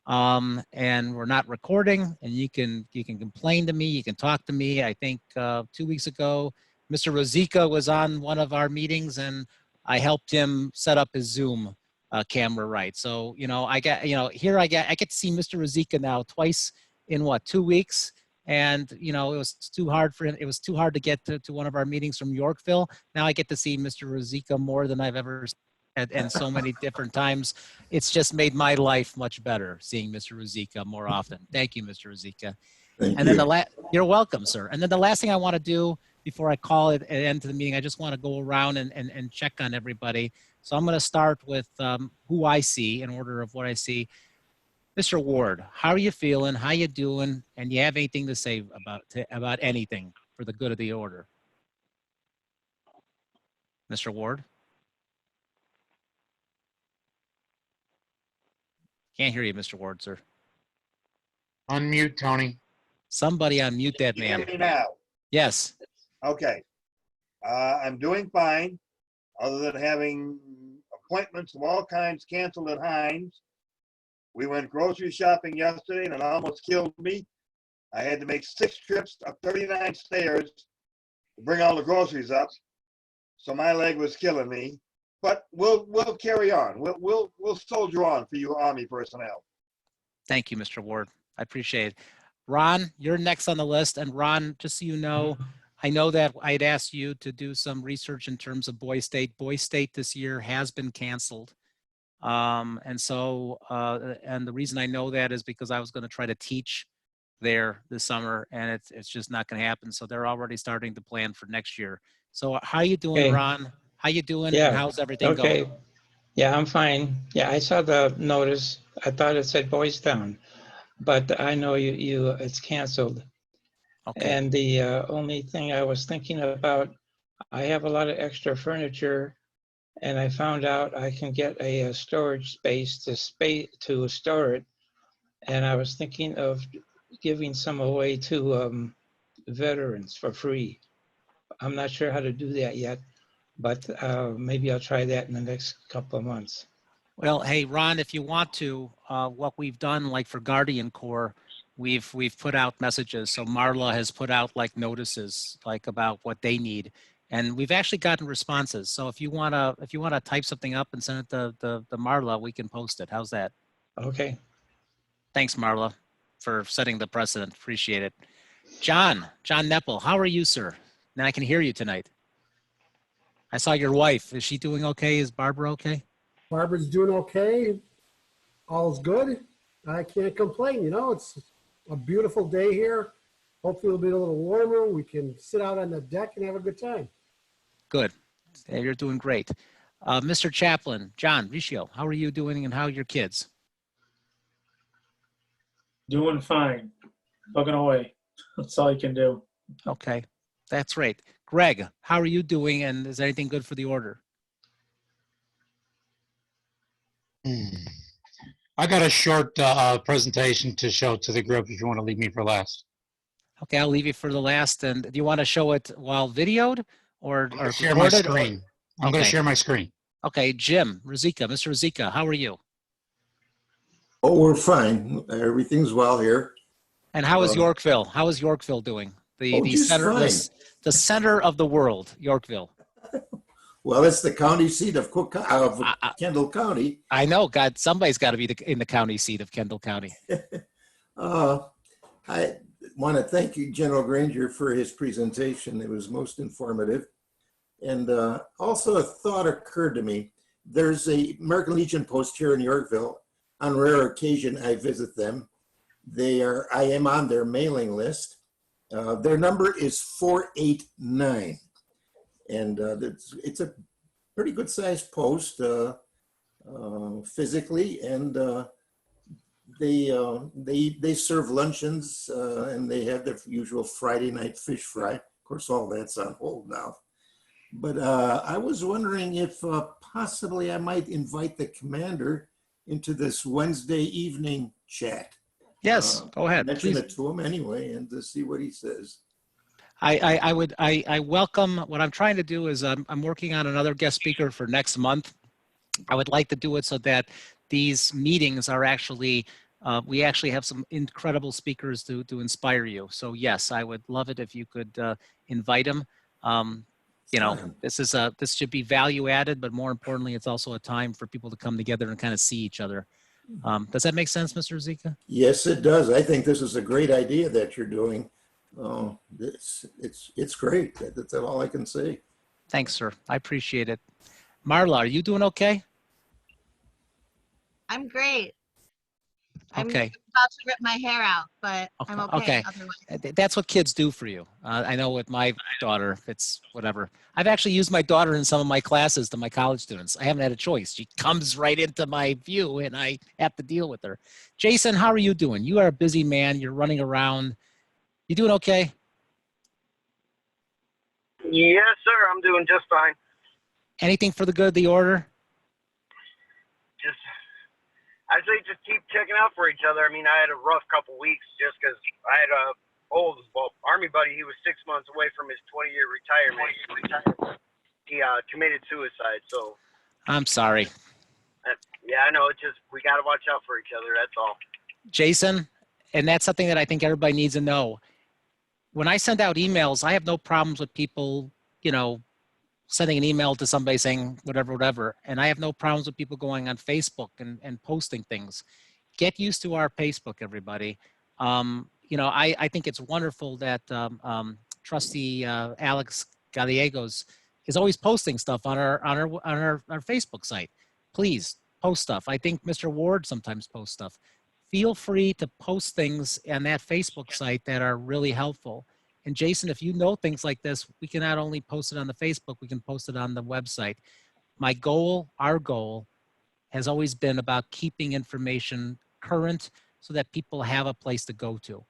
and we're not recording, and you can complain to me, you can talk to me. I think 2 weeks ago, Mr. Rosica was on one of our meetings, and I helped him set up his Zoom camera right. So, you know, I get to see Mr. Rosica now twice in 2 weeks. And, you know, it was too hard for him. It was too hard to get to one of our meetings from Yorkville. Now I get to see Mr. Rosica more than I've ever had, and so many different times. It's just made my life much better seeing Mr. Rosica more often. Thank you, Mr. Rosica. And then you're welcome, sir. And then the last thing I want to do before I call it an end to the meeting, I just want to go around and check on everybody. So I'm going to start with who I see in order of what I see. Mr. Ward, how are you feeling? How you doing? And you have anything to say about anything for the good of the order? Mr. Ward? Can't hear you, Mr. Ward, sir. Unmute, Tony. Somebody unmute that man. Hear me now. Yes. Okay. I'm doing fine, other than having appointments of all kinds canceled at Heinz. We went grocery shopping yesterday and it almost killed me. I had to make 6 trips up 39 stairs to bring all the groceries up. So my leg was killing me. But we'll carry on. We'll soldier on for you Army personnel. Thank you, Mr. Ward. I appreciate it. Ron, you're next on the list. And Ron, just so you know, I know that I had asked you to do some research in terms of Boys State. Boys State this year has been canceled. And the reason I know that is because I was going to try to teach there this summer, and it's just not going to happen. So they're already starting to plan for next year. So how you doing, Okay. Ron? How you doing? Yeah. And how's everything Okay. going? Yeah, I'm fine. Yeah, I saw the notice. I thought it said Boys Town, but I know it's canceled. Okay. And the only thing I was thinking about, I have a lot of extra furniture, and I found out I can get a storage space to store it. And I was thinking of giving some away to veterans for free. I'm not sure how to do that yet, but maybe I'll try that in the next couple of months. Well, hey, Ron, if you want to, what we've done, like for Guardian Corps, we've put out messages. So Marla has put out like notices, like about what they need, and we've actually gotten responses. So if you wanna type something up and send it to the Marla, we can post it. How's that? Okay. Thanks, Marla, for setting the precedent. Appreciate it. John Neppel, how are you, sir? Now I can hear you tonight. I saw your wife. Is she doing okay? Is Barbara okay? Barbara's doing okay. All's good. I can't complain. You know, it's a beautiful day here. Hopefully it'll be a little warmer. We can sit out on the deck and have a good time. Good. Hey, you're doing great. Mr. Chaplain, John Riccio, how are you doing and how are your kids? Doing fine. Plugging away. That's all you can do. Okay, that's right. Greg, how are you doing? And is there anything good for the order? I got a short presentation to show to the group if you want to leave me for last. Okay, I'll leave you for the last. And do you want to show it while videoed or Share my recorded? screen. I'm going to Okay. share my screen. Okay, Jim Ruzicka, Mr. Ruzicka, how are you? Oh, we're fine. Everything's well here. And how is Yorkville? How is Yorkville doing? The just center, fine. the center of the world, Yorkville. Well, it's the county seat of Kendall County. I know. God, somebody's got to be in the county seat of Kendall County. I want to thank you, General Granger, for his presentation. It was most informative. And also a thought occurred to me. There's a American Legion post here in Yorkville. On rare occasion, I visit them. I am on their mailing list. Their number is 489. And it's a pretty good sized post physically, and they serve luncheons and they have their usual Friday night fish fry. Of course, all that's on hold now. But I was wondering if possibly I might invite the commander into this Wednesday evening chat. Yes, go ahead. Mention Please. it to him anyway, and to see what he says. I welcome. What I'm trying to do is I'm working on another guest speaker for next month. I would like to do it so that these meetings are actually, we actually have some incredible speakers to inspire you. So yes, I would love it if you could invite them. You know, this should be value added, but more importantly, it's also a time for people to come together and kind of see each other. Does that make sense, Mr. Zika? Yes, it does. I think this is a great idea that you're doing. It's great. That's all I can say. Thanks, sir. I appreciate it. Marla, are you doing okay? I'm great. I'm Okay. about to rip my hair out, but I'm okay. Otherwise. That's what kids do for you. I know with my daughter, it's whatever. I've actually used my daughter in some of my classes to my college students. I haven't had a choice. She comes right into my view and I have to deal with her. Jason, how are you doing? You are a busy man. You're running around. You doing okay? Yes, sir. I'm doing just fine. Anything for the good of the order? I say just keep checking out for each other. I mean, I had a rough couple weeks just because I had a Army buddy. He was 6 months away from his 20-year retirement. He committed suicide. So I'm sorry. yeah, I know. It's just we got to watch out for each other. That's all. Jason, and that's something that I think everybody needs to know. When I send out emails, I have no problems with people, you know, sending an email to somebody saying whatever. And I have no problems with people going on Facebook and posting things. Get used to our Facebook, everybody. You know, I think it's wonderful that Trustee Alex Gallegos is always posting stuff on our Facebook site. Please post stuff. I think Mr. Ward sometimes posts stuff. Feel free to post things on that Facebook site that are really helpful. And Jason, if you know things like this, we can not only post it on the Facebook, we can post it on the website. My goal, our goal, has always been about keeping information current so that people have a place to go to.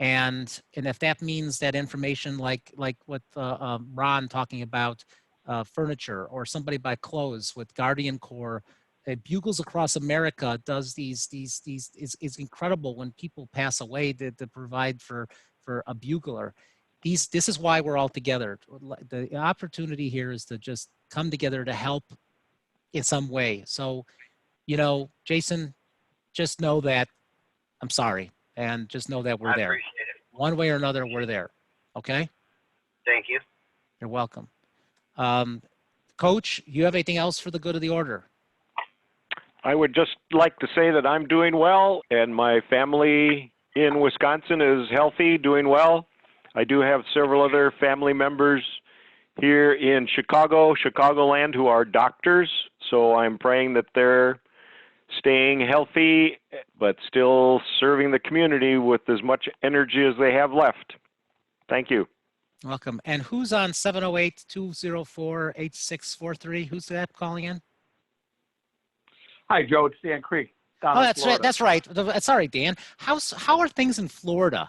And if that means that information like what Ron talking about furniture, or somebody by clothes with Guardian Corps, Bugles Across America does these is incredible when people pass away to provide for a bugler. This is why we're all together. The opportunity here is to just come together to help in some way. So, you know, Jason, just know that I'm sorry, and just know that we're there. I appreciate it. One way or another, we're there. Okay? Thank you. You're welcome. Coach, you have anything else for the good of the order? I would just like to say that I'm doing well, and my family in Wisconsin is healthy, doing well. I do have several other family members here in Chicagoland, who are doctors. So I'm praying that they're staying healthy, but still serving the community with as much energy as they have left. Thank you. Welcome. And who's on 708-204-8643? Who's that calling in? Hi, Joe. It's Dan Creek. down Oh, in that's right. Florida. That's right. That's all right, Dan. How are things in Florida?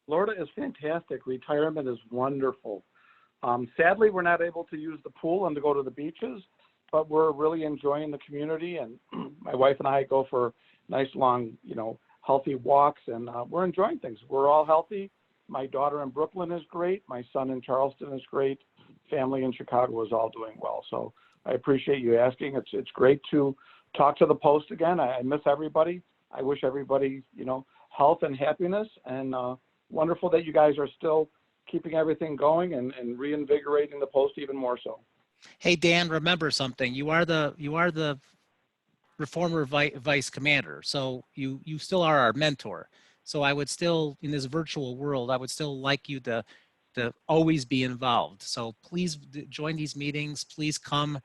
Florida is fantastic. Retirement is wonderful. Sadly, we're not able to use the pool and to go to the beaches, but we're really enjoying the community. And my wife and I go for nice, long, healthy walks, and we're enjoying things. We're all healthy. My daughter in Brooklyn is great. My son in Charleston is great. Family in Chicago is all doing well. So I appreciate you asking. It's great to talk to the Post again. I miss everybody. I wish everybody, health and happiness, and wonderful that you guys are still keeping everything going and reinvigorating the Post even more so. Hey, Dan, remember something. You are the former vice commander, so you still are our mentor. So I would still, in this virtual world, I would still like you to always be involved. So please join these meetings. Please come.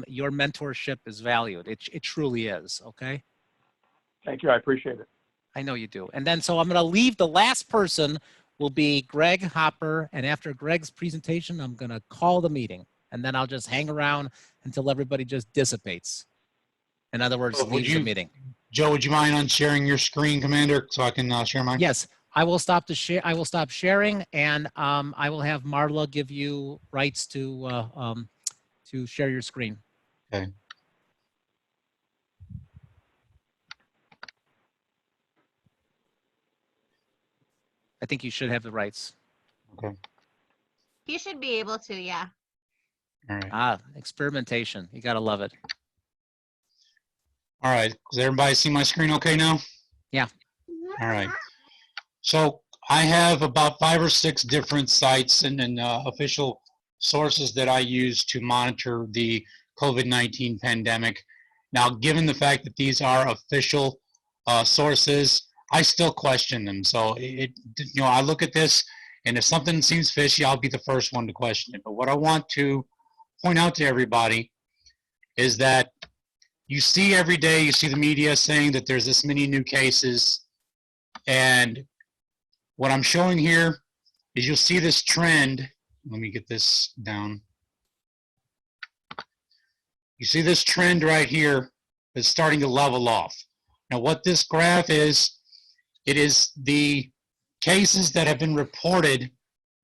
Your mentorship is valued. It truly is. Okay. Thank you. I appreciate it. I know you do. And then, so I'm going to leave. The last person will be Greg Hopper. And after Greg's presentation, I'm going to call the meeting. And then I'll just hang around until everybody just dissipates. In other words, leaves the meeting. Joe, would you mind unsharing your screen, Commander, so I can share mine? Yes, I will stop the share. I will stop sharing, and I will have Marla give you rights to share your screen. Okay. I think you should have the rights. Okay. He should be able to, yeah. All right. Ah, experimentation. You gotta love it. All right. Does everybody see my screen okay now? Yeah. All right. So I have about 5 or 6 different sites and official sources that I use to monitor the COVID-19 pandemic. Now, given the fact that these are official sources, I still question them. So I look at this, and if something seems fishy, I'll be the first one to question it. But what I want to point out to everybody is that you see every day, you see the media saying that there's this many new cases, and what I'm showing here is you'll see this trend. Let me get this down. You see this trend right here that's starting to level off. Now what this graph is, it is the cases that have been reported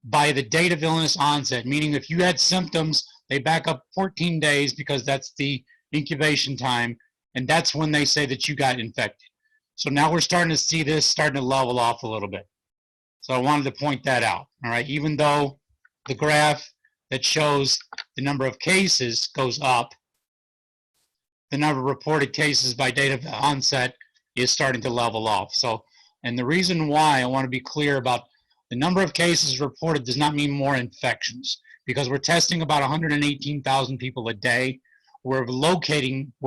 by the date of illness onset, meaning if you had symptoms, they back up 14 days because that's the incubation time, and that's when they say that you got infected. So now we're starting to see this starting to level off a little bit. So I wanted to point that out, all right? Even though the graph that shows the number of cases goes up, the number of reported cases by date of onset is starting to level off. So, and the reason why I want to be clear about the number of cases reported does not mean more infections, because we're testing about 118,000 people a day. We're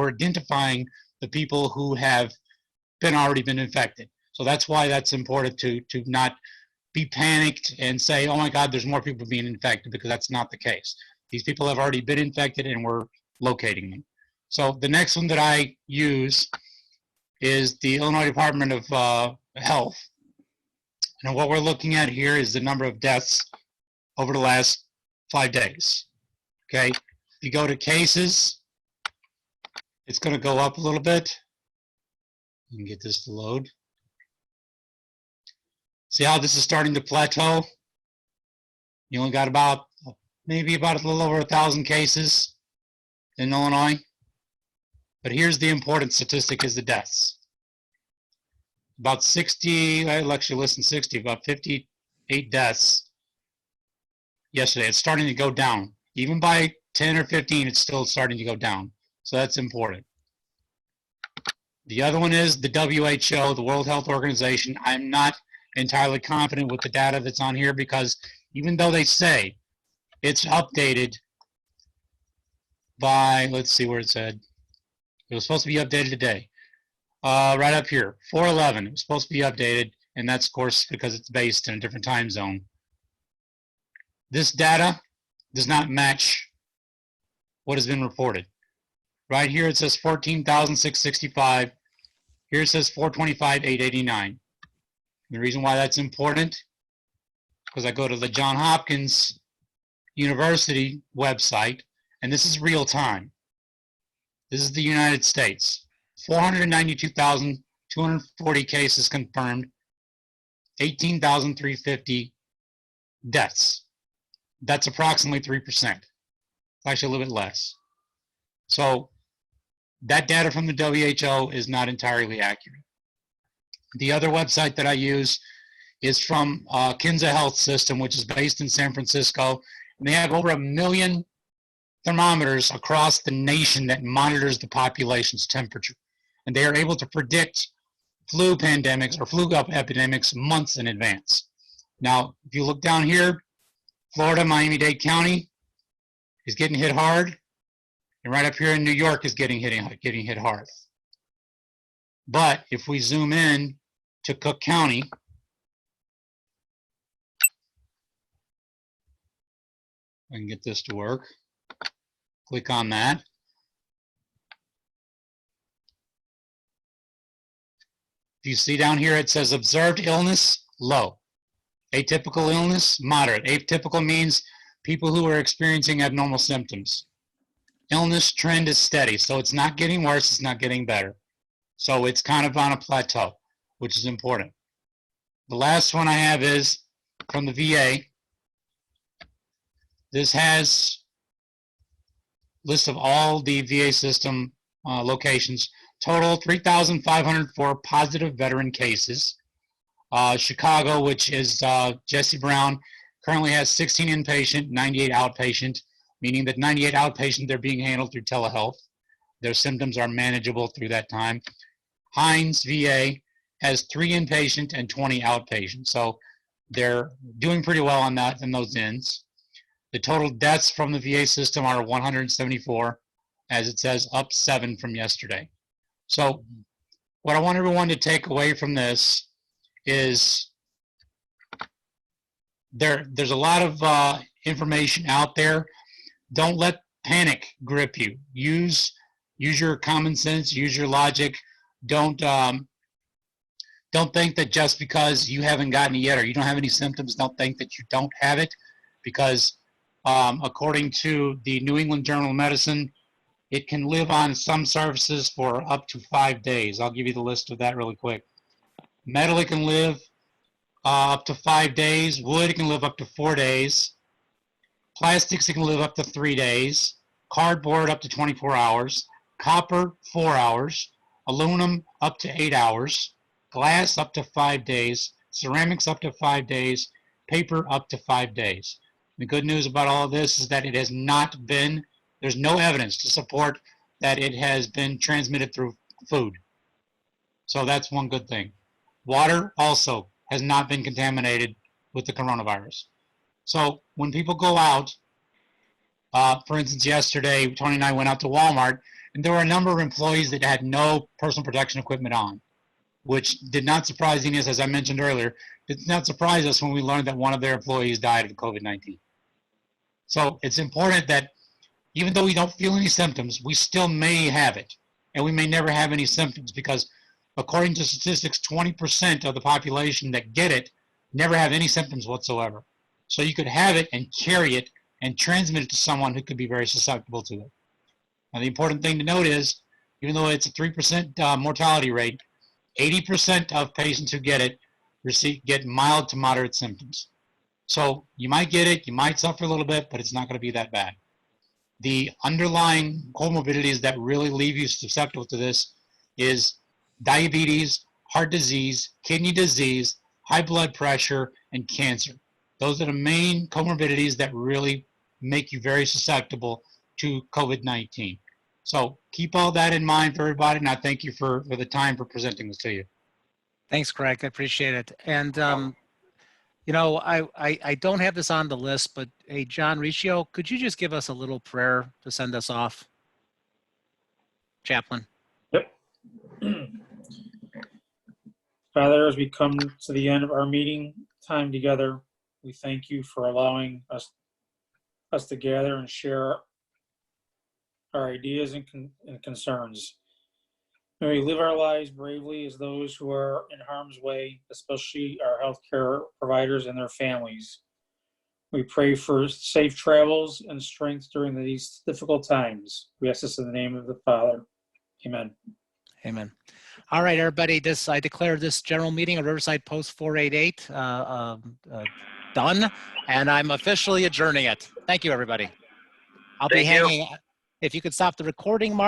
identifying the people who have already been infected. So that's why that's important to not be panicked and say, oh my God, there's more people being infected, because that's not the case. These people have already been infected and we're locating them. So the next one that I use is the Illinois Department of Health. And what we're looking at here is the number of deaths over the last 5 days. Okay, if you go to cases, it's going to go up a little bit. You can get this to load. See how this is starting to plateau? You only got about, maybe about a little over 1,000 cases in Illinois. But here's the important statistic, is the deaths. About 60, I'll actually listen 60, about 58 deaths yesterday. It's starting to go down. Even by 10 or 15, it's still starting to go down. So that's important. The other one is the WHO, the World Health Organization. I'm not entirely confident with the data that's on here, because even though they say it's updated by, let's see where it said. It was supposed to be updated today. Right up here, 4/11, it was supposed to be updated, and that's, of course, because it's based in a different time zone. This data does not match what has been reported. Right here it says 14,665. Here it says 425,889. The reason why that's important, because I go to the Johns Hopkins University website, and this is real time. This is the United States. 492,240 cases confirmed, 18,350 deaths. That's approximately 3%. Actually a little bit less. So that data from the WHO is not entirely accurate. The other website that I use is from Kinza Health System, which is based in San Francisco. And they have over 1 million thermometers across the nation that monitors the population's temperature. And they are able to predict flu pandemics or flu epidemics months in advance. Now, if you look down here, Florida, Miami-Dade County is getting hit hard. And right up here in New York is getting hit hard. But if we zoom in to Cook County, I can get this to work. Click on that. If you see down here, it says observed illness, low. Atypical illness, moderate. Atypical means people who are experiencing abnormal symptoms. Illness trend is steady, so it's not getting worse, it's not getting better. So it's kind of on a plateau, which is important. The last one I have is from the VA. This has a list of all the VA system locations. Total 3,504 positive veteran cases. Chicago, which is Jesse Brown, currently has 16 inpatient, 98 outpatient, meaning that 98 outpatient, they're being handled through telehealth. Their symptoms are manageable through that time. Hines VA has 3 inpatient and 20 outpatient. So they're doing pretty well on that in those ends. The total deaths from the VA system are 174, as it says, up 7 from yesterday. So what I want everyone to take away from this is there's a lot of information out there. Don't let panic grip you. Use your common sense, use your logic. Don't think that just because you haven't gotten it yet or you don't have any symptoms, don't think that you don't have it, because according to the New England Journal of Medicine, it can live on some surfaces for up to 5 days. I'll give you the list of that really quick. Metal, it can live up to 5 days. Wood, it can live up to 4 days. Plastics, it can live up to 3 days. Cardboard, up to 24 hours. Copper, 4 hours. Aluminum, up to 8 hours. Glass, up to 5 days. Ceramics, up to 5 days. Paper, up to 5 days. The good news about all of this is that it has not been, there's no evidence to support that it has been transmitted through food. So that's one good thing. Water also has not been contaminated with the coronavirus. So when people go out, for instance, yesterday, Tony and I went out to Walmart, and there were a number of employees that had no personal protection equipment on, which did not surprise us, as I mentioned earlier. It did not surprise us when we learned that one of their employees died of COVID-19. So it's important that even though we don't feel any symptoms, we still may have it, and we may never have any symptoms, because according to statistics, 20% of the population that get it never have any symptoms whatsoever. So you could have it and carry it and transmit it to someone who could be very susceptible to it. Now, the important thing to note is, even though it's a 3% mortality rate, 80% of patients who get it get mild to moderate symptoms. So you might get it, you might suffer a little bit, but it's not going to be that bad. The underlying comorbidities that really leave you susceptible to this is diabetes, heart disease, kidney disease, high blood pressure, and cancer. Those are the main comorbidities that really make you very susceptible to COVID-19. So keep all that in mind for everybody, and I thank you for the time for presenting this to you. Thanks, Craig. I appreciate it. And, you know, I don't have this on the list, but hey, John Riccio, could you just give us a little prayer to send us off? Chaplain. Yep. Father, as we come to the end of our meeting time together, we thank you for allowing us to gather and share our ideas and concerns. May we live our lives bravely as those who are in harm's way, especially our healthcare providers and their families. We pray for safe travels and strength during these difficult times. We ask this in the name of the Father. Amen. Amen. All right, everybody, I declare this general meeting of Riverside Post 488 done, and I'm officially adjourning it. Thank you, everybody. I'll be Thank you. hanging. If you could stop the recording, Mark.